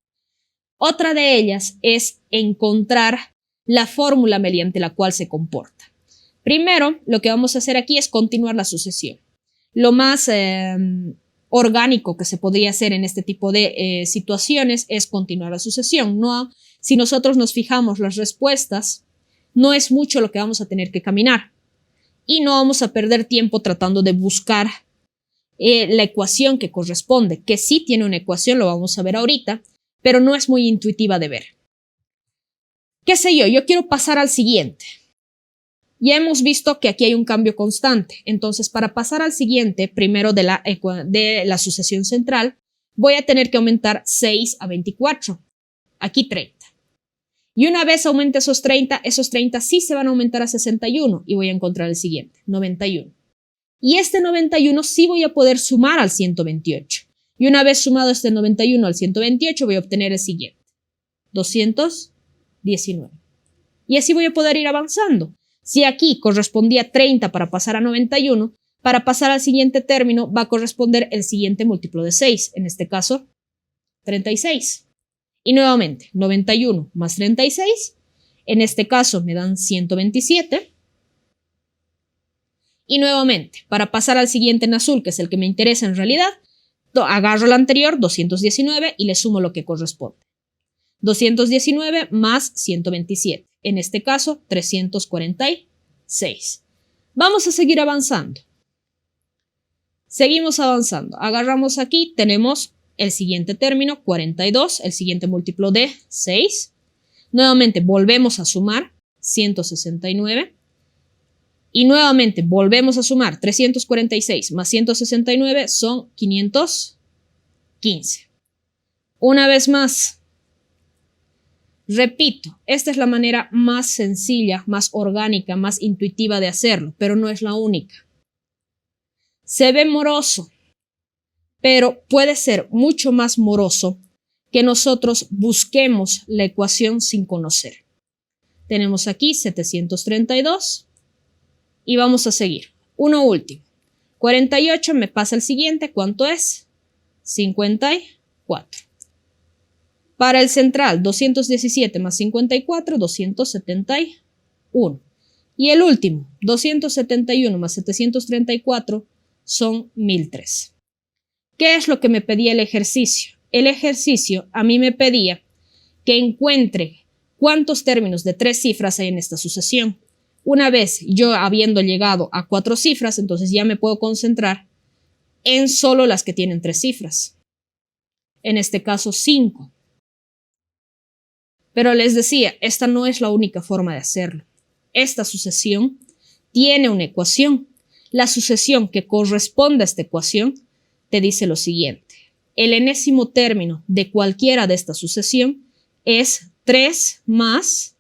Otra de ellas es encontrar la fórmula mediante la cual se comporta. Primero, lo que vamos a hacer aquí es continuar la sucesión. Lo más orgánico que se podría hacer en este tipo de situaciones es continuar la sucesión. No, si nosotros nos fijamos las respuestas, no es mucho lo que vamos a tener que caminar y no vamos a perder tiempo tratando de buscar la ecuación que corresponde, que sí tiene una ecuación, lo vamos a ver ahorita, pero no es muy intuitiva de ver. ¿Qué sé yo? Yo quiero pasar al siguiente. Ya hemos visto que aquí hay un cambio constante. Entonces, para pasar al siguiente, primero de la sucesión central, voy a tener que aumentar 6 a 24. Aquí 30. Y una vez aumente esos 30 sí se van a aumentar a 61 y voy a encontrar el siguiente, 91. Y este 91 sí voy a poder sumar al 128. Y una vez sumado este 91 al 128 voy a obtener el siguiente, 219. Y así voy a poder ir avanzando. Si aquí correspondía 30 para pasar a 91, para pasar al siguiente término va a corresponder el siguiente múltiplo de 6, en este caso 36. Y nuevamente, 91 más 36, en este caso me dan 127. Y nuevamente, para pasar al siguiente en azul, que es el que me interesa en realidad, agarro el anterior, 219, y le sumo lo que corresponde. 219 más 127, en este caso 346. Vamos a seguir avanzando. Seguimos avanzando. Agarramos aquí, tenemos el siguiente término, 42, el siguiente múltiplo de 6. Nuevamente volvemos a sumar, 169. Y nuevamente volvemos a sumar, 346 más 169 son 515. Una vez más, repito, esta es la manera más sencilla, más orgánica, más intuitiva de hacerlo, pero no es la única. Se ve moroso, pero puede ser mucho más moroso que nosotros busquemos la ecuación sin conocer. Tenemos aquí 732 y vamos a seguir. Uno último. 48 me pasa el siguiente. ¿Cuánto es? 54. Para el central, 217 más 54, 271. Y el último, 271 más 734 son 1003. ¿Qué es lo que me pedía el ejercicio? El ejercicio a mí me pedía que encuentre cuántos términos de 3 cifras hay en esta sucesión. Una vez yo habiendo llegado a 4 cifras, entonces ya me puedo concentrar en solo las que tienen 3 cifras. En este caso 5. Pero les decía, esta no es la única forma de hacerlo. Esta sucesión tiene una ecuación. La sucesión que corresponde a esta ecuación te dice lo siguiente. El enésimo término de cualquiera de esta sucesión es 3 más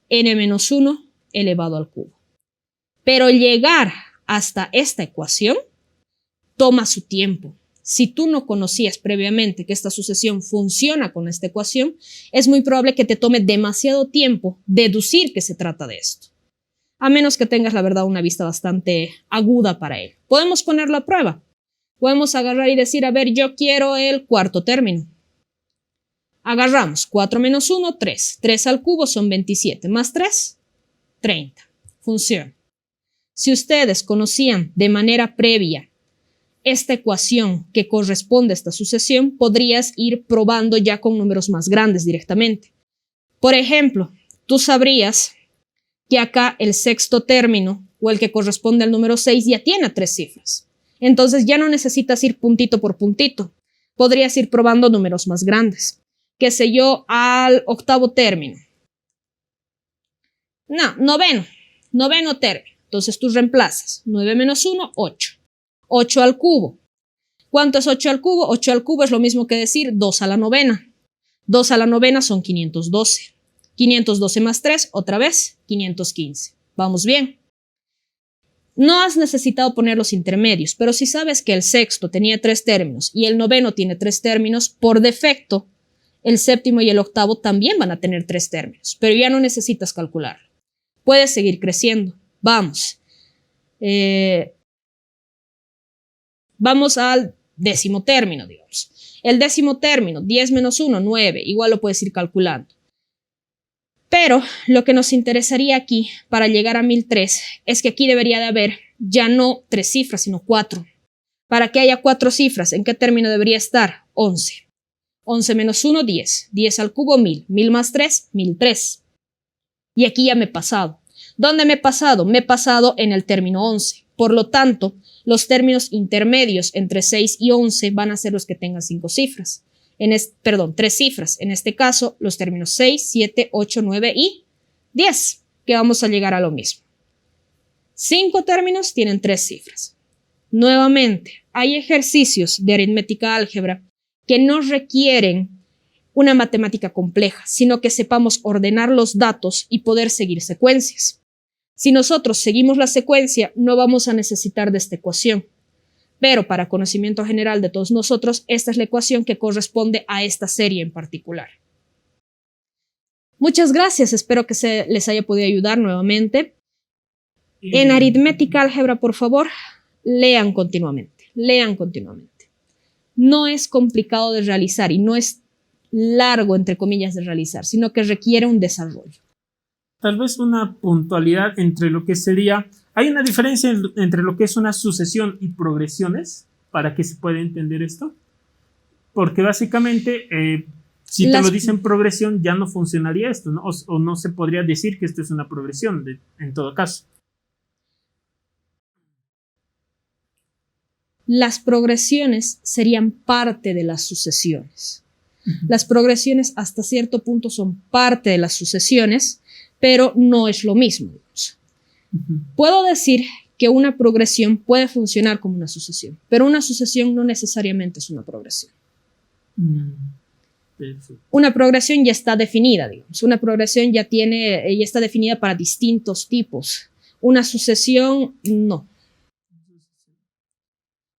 n-1 elevado al cubo. Pero llegar hasta esta ecuación toma su tiempo. Si tú no conocías previamente que esta sucesión funciona con esta ecuación, es muy probable que te tome demasiado tiempo deducir que se trata de esto. A menos que tengas, la verdad, una vista bastante aguda para él. Podemos ponerlo a prueba. Podemos agarrar y decir, a ver, yo quiero el cuarto término. Agarramos 4 menos 1, 3. 3 al cubo son 27. Más 3, 30. Funciona. Si ustedes conocían de manera previa esta ecuación que corresponde a esta sucesión, podrías ir probando ya con números más grandes directamente. Por ejemplo, tú sabrías que acá el sexto término, o el que corresponde al número 6, ya tiene 3 cifras. Entonces ya no necesitas ir puntito por puntito. Podrías ir probando números más grandes. Qué sé yo, al octavo término. No, noveno término. Entonces tú reemplazas 9 menos 1, 8. 8 al cubo. ¿Cuánto es 8 al cubo? 8 al cubo es lo mismo que decir 2 a la novena. 2 a la novena son 512. 512 más 3, otra vez, 515. ¿Vamos bien? No has necesitado poner los intermedios, pero si sabes que el sexto tenía 3 términos y el noveno tiene 3 términos, por defecto, el séptimo y el octavo también van a tener 3 términos, pero ya no necesitas calcularlo. Puedes seguir creciendo. Vamos. Vamos al décimo término, digamos. El décimo término, 10 menos 1, 9. Igual lo puedes ir calculando. Pero lo que nos interesaría aquí para llegar a 1003 es que aquí debería de haber ya no 3 cifras, sino 4. Para que haya 4 cifras, ¿en qué término debería estar? 11. 11 menos 1, 10. 10 al cubo, 1000. 1000 más 3, 1003. Y aquí ya me he pasado. ¿Dónde me he pasado? Me he pasado en el término 11. Por lo tanto, Los términos intermedios entre 6 y 11 van a ser los que tengan 5 cifras. 3 cifras. En este caso, los términos 6, 7, 8, 9 y 10, que vamos a llegar a lo mismo. 5 términos tienen 3 cifras. Nuevamente, hay ejercicios de aritmética álgebra que no requieren una matemática compleja, sino que sepamos ordenar los datos y poder seguir secuencias. Si nosotros seguimos la secuencia, no vamos a necesitar de esta ecuación. Pero para conocimiento general de todos nosotros, esta es la ecuación que corresponde a esta serie en particular. Muchas gracias, espero que les haya podido ayudar nuevamente. En aritmética álgebra, por favor, lean continuamente. No es complicado de realizar y no es largo, entre comillas, de realizar, sino que requiere un desarrollo. Tal vez una puntualidad entre lo que sería... ¿Hay una diferencia entre lo que es una sucesión y progresiones para que se pueda entender esto? Porque básicamente, si te lo dicen progresión, ya no funcionaría esto, ¿no? O no se podría decir que esto es una progresión, en todo caso. Las progresiones serían parte de las sucesiones. Las progresiones hasta cierto punto son parte de las sucesiones, pero no es lo mismo. Puedo decir que una progresión puede funcionar como una sucesión, pero una sucesión no necesariamente es una progresión. Una progresión ya está definida, digamos. Una progresión ya está definida para distintos tipos. Una sucesión, no.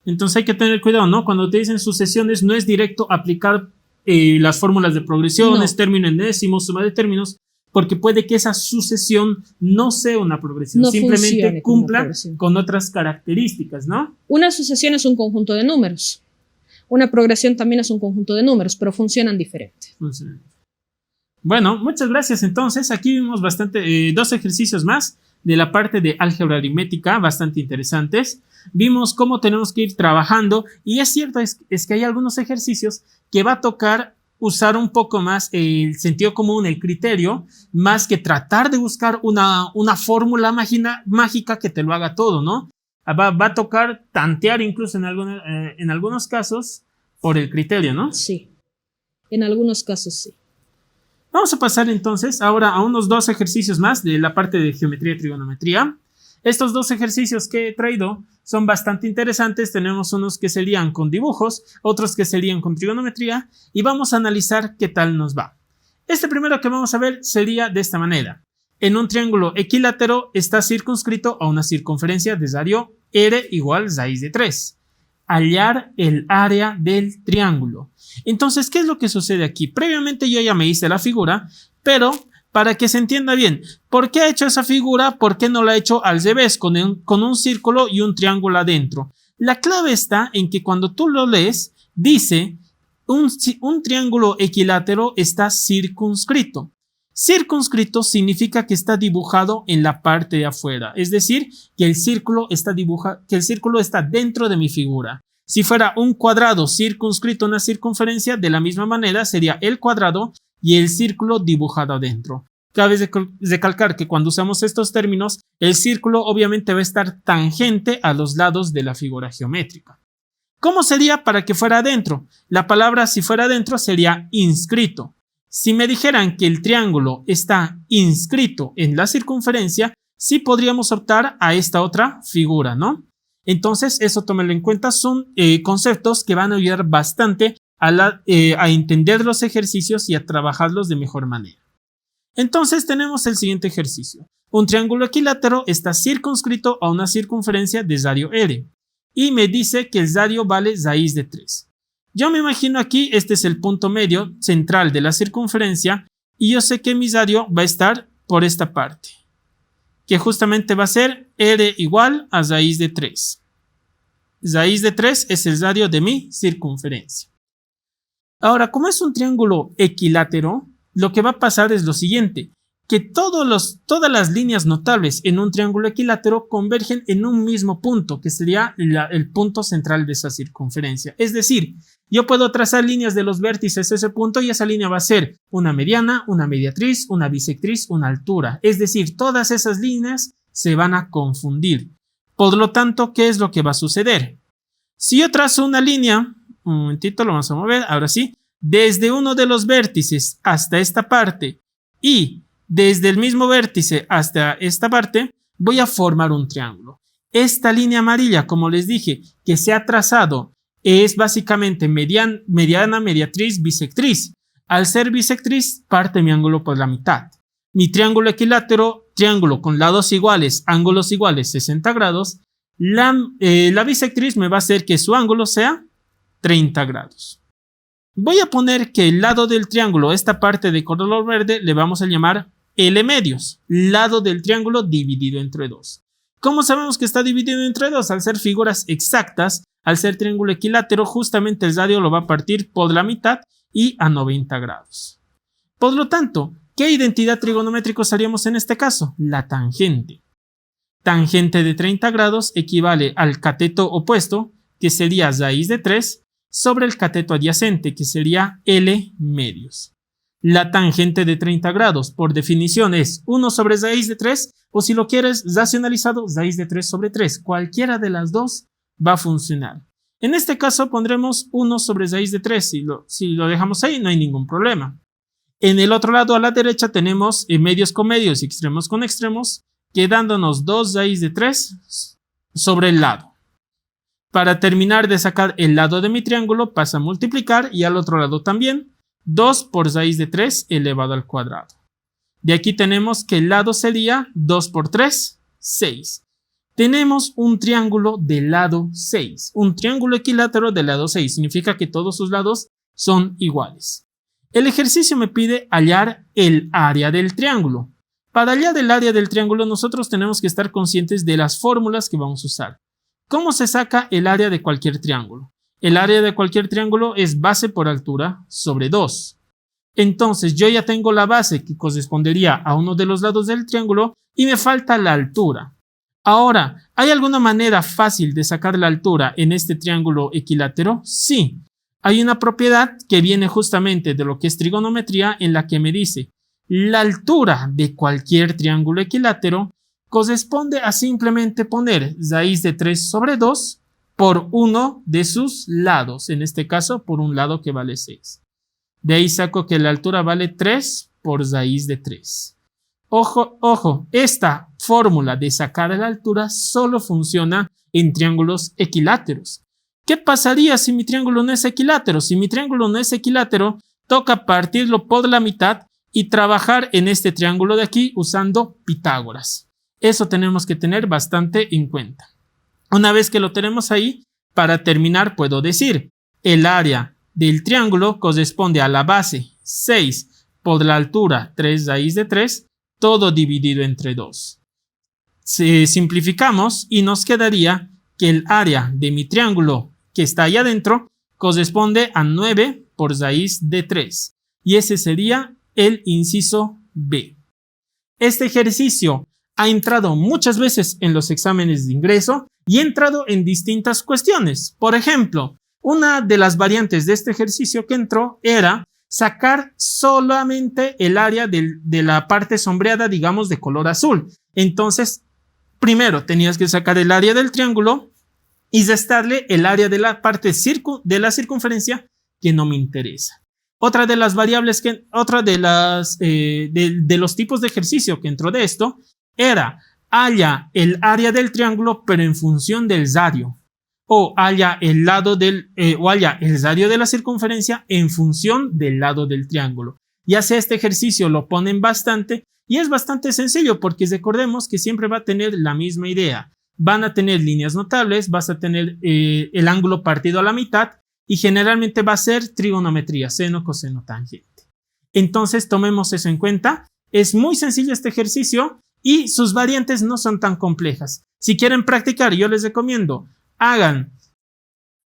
Entonces hay que tener cuidado, ¿no? Cuando te dicen sucesiones, no es directo aplicar las fórmulas de progresiones, no. Término en décimos, suma de términos, porque puede que esa sucesión no sea una progresión, no simplemente cumpla con otras características, ¿no? Una sucesión es un conjunto de números. Una progresión también es un conjunto de números, pero funcionan diferente. Bueno, muchas gracias. Entonces, aquí vimos dos ejercicios más de la parte de álgebra aritmética, bastante interesantes. Vimos cómo tenemos que ir trabajando y es cierto, es que hay algunos ejercicios que va a tocar usar un poco más el sentido común, el criterio, más que tratar de buscar una fórmula mágica que te lo haga todo, ¿no? Va a tocar tantear incluso en algunos casos por el criterio, ¿no? Sí, en algunos casos sí. Vamos a pasar entonces ahora a unos 2 ejercicios más de la parte de geometría y trigonometría. Estos 2 ejercicios que he traído son bastante interesantes. Tenemos unos que serían con dibujos, otros que serían con trigonometría y vamos a analizar qué tal nos va. Este primero que vamos a ver sería de esta manera. En un triángulo equilátero está circunscrito a una circunferencia de radio R igual raíz de 3. Hallar el área del triángulo. Entonces, ¿qué es lo que sucede aquí? Previamente yo ya me hice la figura, pero para que se entienda bien, ¿por qué ha hecho esa figura? ¿Por qué no la ha hecho al revés, con un círculo y un triángulo adentro? La clave está en que cuando tú lo lees, dice un triángulo equilátero está circunscrito. Circunscrito significa que está dibujado en la parte de afuera, es decir, que el círculo está dentro de mi figura. Si fuera un cuadrado circunscrito a una circunferencia, de la misma manera sería el cuadrado y el círculo dibujado adentro. Cabe recalcar que cuando usamos estos términos, el círculo obviamente va a estar tangente a los lados de la figura geométrica. ¿Cómo sería para que fuera adentro? La palabra si fuera adentro sería inscrito. Si me dijeran que el triángulo está inscrito en la circunferencia, sí podríamos optar a esta otra figura, ¿no? Entonces, eso tómenlo en cuenta, son conceptos que van a ayudar bastante a entender los ejercicios y a trabajarlos de mejor manera. Entonces, tenemos el siguiente ejercicio. Un triángulo equilátero está circunscrito a una circunferencia de radio R y me dice que el radio vale raíz de 3. Yo me imagino aquí, este es el punto medio central de la circunferencia y yo sé que mi radio va a estar por esta parte, que justamente va a ser R igual a raíz de 3. Raíz de 3 es el radio de mi circunferencia. Ahora, como es un triángulo equilátero, lo que va a pasar es lo siguiente, que todas las líneas notables en un triángulo equilátero convergen en un mismo punto, que sería el punto central de esa circunferencia. Es decir, yo puedo trazar líneas de los vértices a ese punto y esa línea va a ser una mediana, una mediatriz, una bisectriz, una altura. Es decir, todas esas líneas se van a confundir. Por lo tanto, ¿qué es lo que va a suceder? Si yo trazo una línea, un momentito, lo vamos a mover, ahora sí, desde uno de los vértices hasta esta parte y desde el mismo vértice hasta esta parte, voy a formar un triángulo. Esta línea amarilla, como les dije, que se ha trazado, es básicamente mediana, mediatriz, bisectriz. Al ser bisectriz, parte mi ángulo por la mitad. Mi triángulo equilátero, triángulo con lados iguales, ángulos iguales, 60 grados. La bisectriz me va a hacer que su ángulo sea 30 grados. Voy a poner que el lado del triángulo, esta parte de color verde, le vamos a llamar L medios, lado del triángulo dividido entre 2. ¿Cómo sabemos que está dividido entre 2? Al ser figuras exactas, al ser triángulo equilátero, justamente el radio lo va a partir por la mitad y a 90 grados. Por lo tanto, ¿qué identidad trigonométrica usaríamos en este caso? La tangente. Tangente de 30 grados equivale al cateto opuesto, que sería raíz de 3, sobre el cateto adyacente, que sería L medios. La tangente de 30 grados, por definición, es 1 sobre raíz de 3, o si lo quieres racionalizado, raíz de 3 sobre 3. Cualquiera de las dos va a funcionar. En este caso pondremos 1 sobre raíz de 3. Si lo dejamos ahí, no hay ningún problema. En el otro lado, a la derecha, tenemos medios con medios y extremos con extremos, quedándonos 2 raíz de 3 sobre el lado. Para terminar de sacar el lado de mi triángulo, pasa a multiplicar y al otro lado también. 2 por raíz de 3 elevado al cuadrado. De aquí tenemos que el lado sería 2 por 3, 6. Tenemos un triángulo de lado 6. Un triángulo equilátero de lado 6. Significa que todos sus lados son iguales. El ejercicio me pide hallar el área del triángulo. Para hallar el área del triángulo, nosotros tenemos que estar conscientes de las fórmulas que vamos a usar. ¿Cómo se saca el área de cualquier triángulo? El área de cualquier triángulo es base por altura sobre 2. Entonces yo ya tengo la base que correspondería a uno de los lados del triángulo y me falta la altura. Ahora, ¿hay alguna manera fácil de sacar la altura en este triángulo equilátero? Sí. Hay una propiedad que viene justamente de lo que es trigonometría en la que me dice la altura de cualquier triángulo equilátero corresponde a simplemente poner raíz de 3 sobre 2 por uno de sus lados, en este caso por un lado que vale 6. De ahí saco que la altura vale 3 por raíz de 3. Ojo, ojo, esta fórmula de sacar la altura solo funciona en triángulos equiláteros. ¿Qué pasaría si mi triángulo no es equilátero? Si mi triángulo no es equilátero, toca partirlo por la mitad y trabajar en este triángulo de aquí usando Pitágoras. Eso tenemos que tener bastante en cuenta. Una vez que lo tenemos ahí, para terminar puedo decir, el área del triángulo corresponde a la base 6 por la altura 3 raíz de 3, todo dividido entre 2. Si simplificamos y nos quedaría que el área de mi triángulo que está ahí adentro corresponde a 9 por raíz de 3. Y ese sería el inciso B. Este ejercicio ha entrado muchas veces en los exámenes de ingreso y ha entrado en distintas cuestiones. Por ejemplo, una de las variantes de este ejercicio que entró era sacar solamente el área de la parte sombreada, digamos, de color azul. Entonces, primero tenías que sacar el área del triángulo y restarle el área de la parte de la circunferencia que no me interesa. Otra de las variables de los tipos de ejercicio que entró de esto era halla el área del triángulo pero en función del radio, o halla el radio de la circunferencia en función del lado del triángulo. Ya sea este ejercicio lo ponen bastante y es bastante sencillo porque recordemos que siempre va a tener la misma idea. Van a tener líneas notables, vas a tener el ángulo partido a la mitad y generalmente va a ser trigonometría, seno, coseno, tangente. Entonces tomemos eso en cuenta. Es muy sencillo este ejercicio y sus variantes no son tan complejas. Si quieren practicar, yo les recomiendo hagan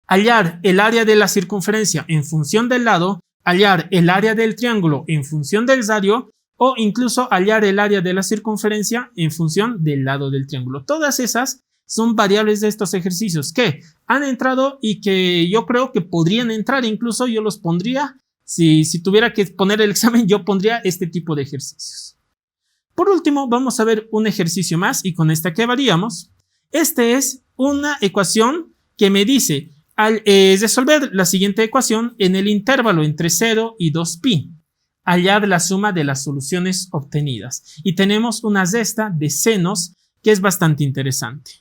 hallar el área de la circunferencia en función del lado, hallar el área del triángulo en función del radio o incluso hallar el área de la circunferencia en función del lado del triángulo. Todas esas son variables de estos ejercicios que han entrado y que yo creo que podrían entrar. Incluso yo los pondría, si tuviera que poner el examen, yo pondría este tipo de ejercicios. Por último, vamos a ver un ejercicio más y con este acabaríamos. Esta es una ecuación que me dice al resolver la siguiente ecuación en el intervalo entre 0 y 2pi. Hallar la suma de las soluciones obtenidas. Y tenemos una resta de senos que es bastante interesante.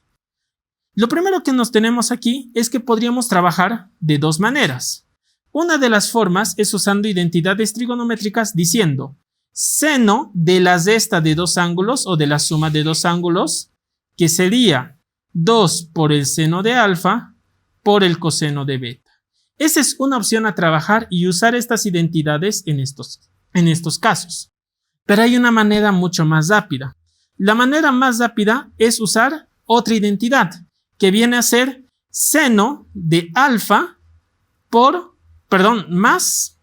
Lo primero que nos tenemos aquí es que podríamos trabajar de dos maneras. Una de las formas es usando identidades trigonométricas diciendo seno de la resta de dos ángulos o de la suma de dos ángulos, que sería 2 por el seno de alfa por el coseno de beta. Esa es una opción a trabajar y usar estas identidades en estos casos. Pero hay una manera mucho más rápida. La manera más rápida es usar otra identidad, que viene a ser seno de alfa más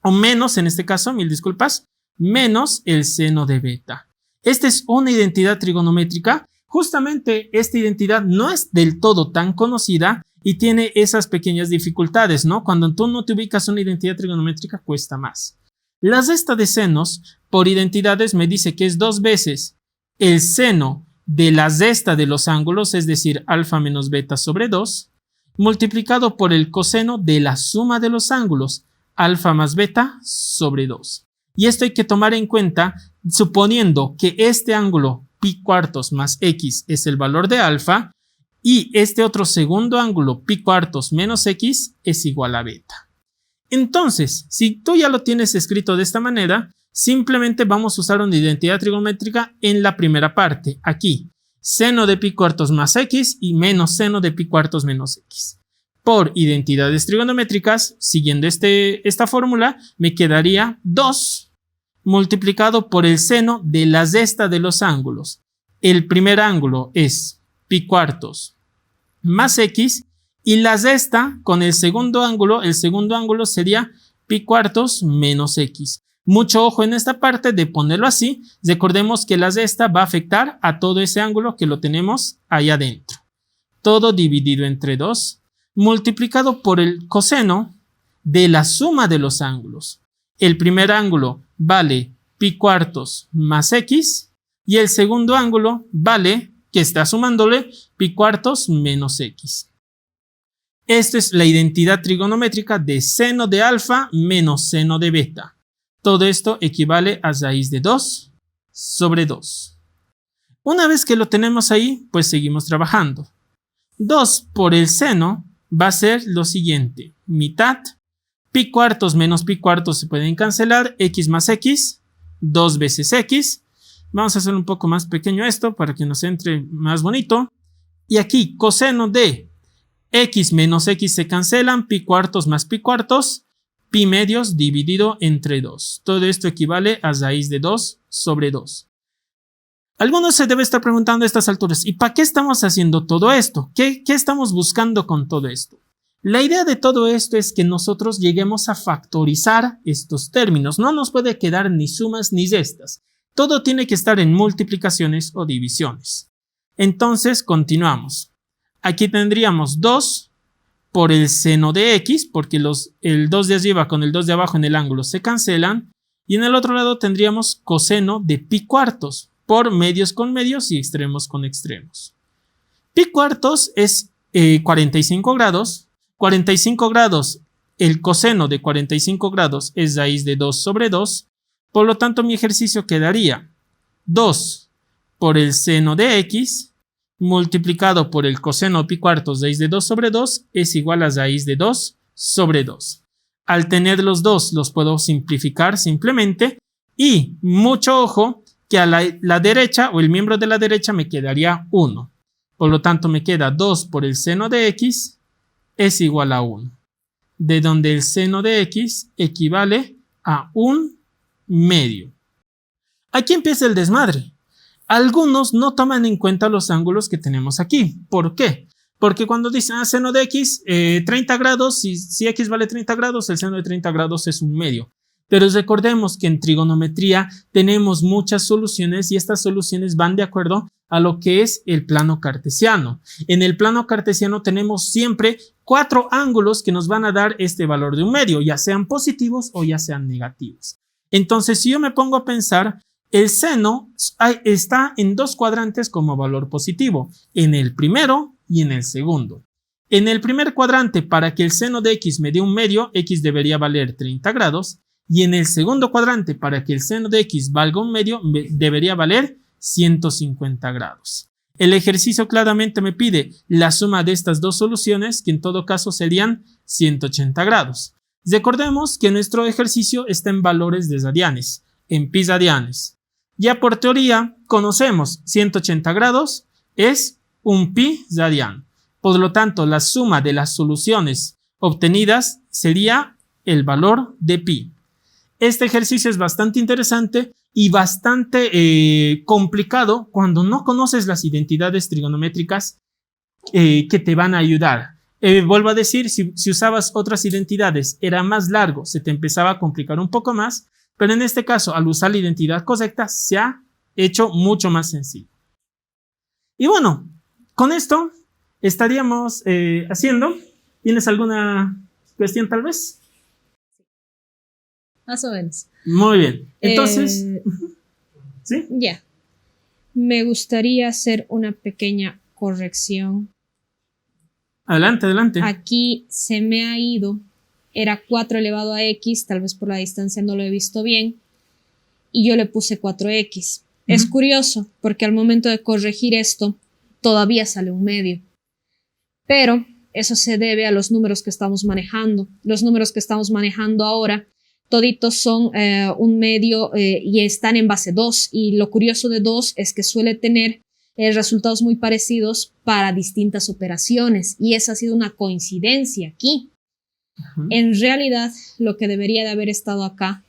o menos, en este caso, mil disculpas, menos el seno de beta. Esta es una identidad trigonométrica. Justamente esta identidad no es del todo tan conocida y tiene esas pequeñas dificultades, ¿no? Cuando tú no te ubicas una identidad trigonométrica, cuesta más. La resta de senos por identidades me dice que es 2 veces el seno de la resta de los ángulos, es decir, alfa menos beta sobre 2, multiplicado por el coseno de la suma de los ángulos, alfa más beta sobre 2. Y esto hay que tomar en cuenta suponiendo que este ángulo pi cuartos más x es el valor de alfa y este otro segundo ángulo pi cuartos menos x es igual a beta. Entonces, si tú ya lo tienes escrito de esta manera, simplemente vamos a usar una identidad trigonométrica en la primera parte. Aquí, seno de pi cuartos más x y menos seno de pi cuartos menos x. Por identidades trigonométricas, siguiendo esta fórmula, me quedaría 2 multiplicado por el seno de la resta de los ángulos. El primer ángulo es pi cuartos más x y la resta con el segundo ángulo sería pi cuartos menos x. Mucho ojo en esta parte de ponerlo así. Recordemos que la resta va a afectar a todo ese ángulo que lo tenemos ahí adentro. Todo dividido entre 2 multiplicado por el coseno de la suma de los ángulos. El primer ángulo vale pi cuartos más x y el segundo ángulo vale, que está sumándole, pi cuartos menos x. Esta es la identidad trigonométrica de seno de alfa menos seno de beta. Todo esto equivale a raíz de 2 sobre 2. Una vez que lo tenemos ahí, pues seguimos trabajando. 2 por el seno va a ser lo siguiente. Mitad, pi cuartos menos pi cuartos se pueden cancelar, x más x, 2 veces x. Vamos a hacer un poco más pequeño esto para que nos entre más bonito. Y aquí, coseno de x menos x se cancelan, pi cuartos más pi cuartos, pi medios dividido entre 2. Todo esto equivale a raíz de 2 sobre 2. Algunos se deben estar preguntando a estas alturas, ¿y para qué estamos haciendo todo esto? ¿Qué estamos buscando con todo esto? La idea de todo esto es que nosotros lleguemos a factorizar estos términos. No nos puede quedar ni sumas ni restas. Todo tiene que estar en multiplicaciones o divisiones. Entonces, continuamos. Aquí tendríamos 2 por el seno de x, porque el 2 de arriba con el 2 de abajo en el ángulo se cancelan. Y en el otro lado tendríamos coseno de pi cuartos, por medios con medios y extremos con extremos. Pi cuartos es 45 grados. 45 grados, el coseno de 45 grados es raíz de 2 sobre 2. Por lo tanto, mi ejercicio quedaría 2 por el seno de x multiplicado por el coseno pi cuartos raíz de 2 sobre 2 es igual a raíz de 2 sobre 2. Al tener los dos los puedo simplificar simplemente y mucho ojo que a la derecha o el miembro de la derecha me quedaría 1. Por lo tanto me queda 2 por el seno de x es igual a 1. De donde el seno de x equivale a 1 medio. Aquí empieza el desmadre. Algunos no toman en cuenta los ángulos que tenemos aquí. ¿Por qué? Porque cuando dicen seno de x 30 grados, si x vale 30 grados, el seno de 30 grados es 1 medio. Pero recordemos que en trigonometría tenemos muchas soluciones y estas soluciones van de acuerdo a lo que es el plano cartesiano. En el plano cartesiano tenemos siempre 4 ángulos que nos van a dar este valor de 1 medio, ya sean positivos o ya sean negativos. Entonces, si yo me pongo a pensar, el seno está en dos cuadrantes como valor positivo, en el primero y en el segundo. En el primer cuadrante, para que el seno de x me dé un medio, x debería valer 30 grados. Y en el segundo cuadrante, para que el seno de x valga un medio, debería valer 150 grados. El ejercicio claramente me pide la suma de estas dos soluciones, que en todo caso serían 180 grados. Recordemos que nuestro ejercicio está en valores de radianes, en pi radianes. Ya por teoría conocemos 180 grados es un pi radian. Por lo tanto, la suma de las soluciones obtenidas sería el valor de pi. Este ejercicio es bastante interesante y bastante complicado cuando no conoces las identidades trigonométricas que te van a ayudar. Vuelvo a decir, si usabas otras identidades era más largo, se te empezaba a complicar un poco más, pero en este caso, al usar la identidad correcta, se ha hecho mucho más sencillo. Y bueno, con esto estaríamos haciendo. ¿Tienes alguna cuestión tal vez? Más o menos. Muy bien. Entonces, ¿sí? Ya. Me gustaría hacer una pequeña corrección. Adelante, adelante. Aquí se me ha ido. Era 4 elevado a x, tal vez por la distancia no lo he visto bien. Y yo le puse 4x. Es curioso, porque al momento de corregir esto, todavía sale un medio. Pero eso se debe a los números que estamos manejando. Los números que estamos manejando ahora toditos son un medio y están en base 2. Y lo curioso de 2 es que suele tener resultados muy parecidos para distintas operaciones. Y esa ha sido una coincidencia aquí. En realidad, lo que debería de haber estado acá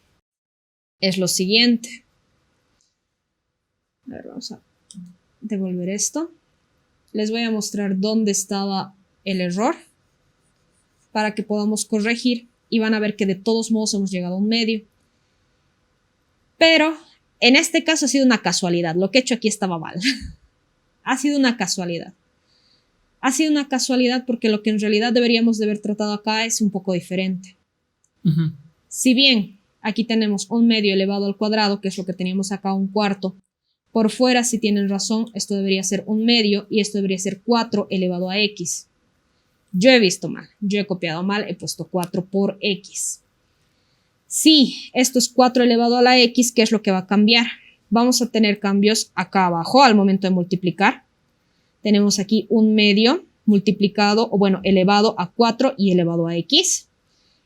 es lo siguiente. A ver, vamos a devolver esto. Les voy a mostrar dónde estaba el error para que podamos corregir. Y van a ver que de todos modos hemos llegado a un medio. Pero en este caso ha sido una casualidad. Lo que he hecho aquí estaba mal. Ha sido una casualidad. Ha sido una casualidad porque lo que en realidad deberíamos de haber tratado acá es un poco diferente. Si bien aquí tenemos un medio elevado al cuadrado, que es lo que teníamos acá, un cuarto. Por fuera, si tienen razón, esto debería ser un medio y esto debería ser 4 elevado a x. Yo he visto mal, yo he copiado mal, he puesto 4 por x. Si esto es 4 elevado a la x, ¿qué es lo que va a cambiar? Vamos a tener cambios acá abajo al momento de multiplicar. Tenemos aquí un medio multiplicado, o bueno, elevado a 4 y elevado a x.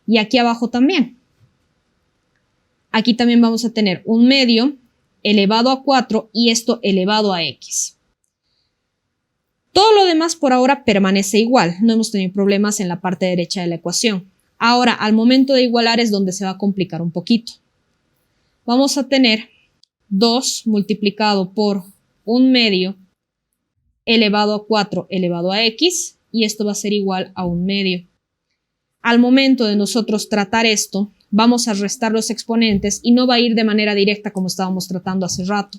Y aquí abajo también. Aquí también vamos a tener un medio elevado a 4 y esto elevado a x. Todo lo demás por ahora permanece igual, no hemos tenido problemas en la parte derecha de la ecuación. Ahora, al momento de igualar es donde se va a complicar un poquito. Vamos a tener 2 multiplicado por un medio elevado a 4 elevado a x y esto va a ser igual a un medio. Al momento de nosotros tratar esto, vamos a restar los exponentes y no va a ir de manera directa como estábamos tratando hace rato.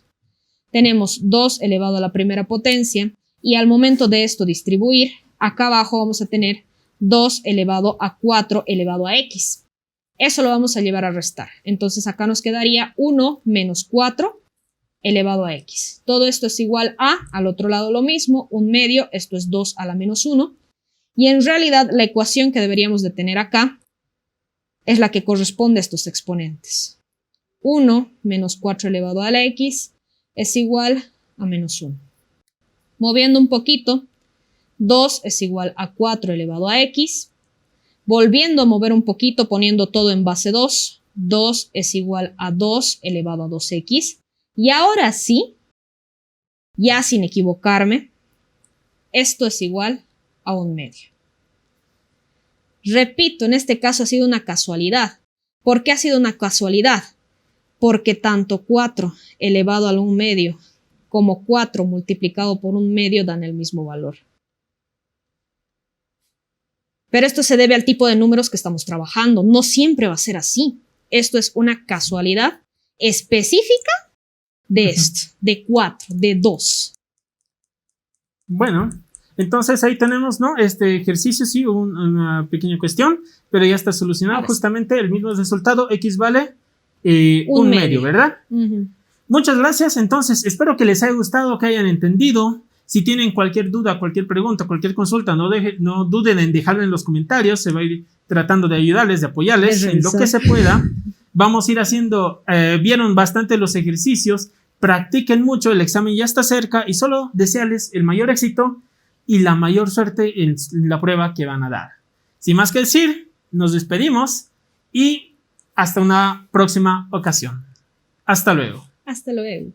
Tenemos 2 elevado a la primera potencia. Y al momento de esto distribuir, acá abajo vamos a tener 2 elevado a 4 elevado a x. Eso lo vamos a llevar a restar. Entonces acá nos quedaría 1 menos 4 elevado a x. Todo esto es igual a, al otro lado lo mismo, un medio, esto es 2 a la menos 1. Y en realidad la ecuación que deberíamos de tener acá es la que corresponde a estos exponentes. 1 menos 4 elevado a la x es igual a menos 1. Moviendo un poquito, 2 es igual a 4 elevado a x. Volviendo a mover un poquito, poniendo todo en base 2, 2 es igual a 2 elevado a 2x. Y ahora sí, ya sin equivocarme, esto es igual a un medio. Repito, en este caso ha sido una casualidad. ¿Por qué ha sido una casualidad? Porque tanto 4 elevado a un medio como 4 multiplicado por un medio dan el mismo valor. Pero esto se debe al tipo de números que estamos trabajando. No siempre va a ser así. Esto es una casualidad específica de esto, de 4, de 2. Bueno, entonces ahí tenemos, ¿no? Este ejercicio, sí, una pequeña cuestión, pero ya está solucionado. Justamente el mismo resultado, x vale un medio, ¿verdad? Muchas gracias. Entonces, espero que les haya gustado, que hayan entendido. Si tienen cualquier duda, cualquier pregunta, cualquier consulta, no duden en dejarlo en los comentarios. Se va a ir tratando de ayudarles, de apoyarles en lo que se pueda. Vamos a ir haciendo, vieron bastante los ejercicios, practiquen mucho, el examen ya está cerca y solo desearles el mayor éxito y la mayor suerte en la prueba que van a dar. Sin más que decir, nos despedimos y hasta una próxima ocasión. Hasta luego. Hasta luego.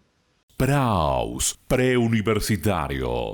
Praus, preuniversitario.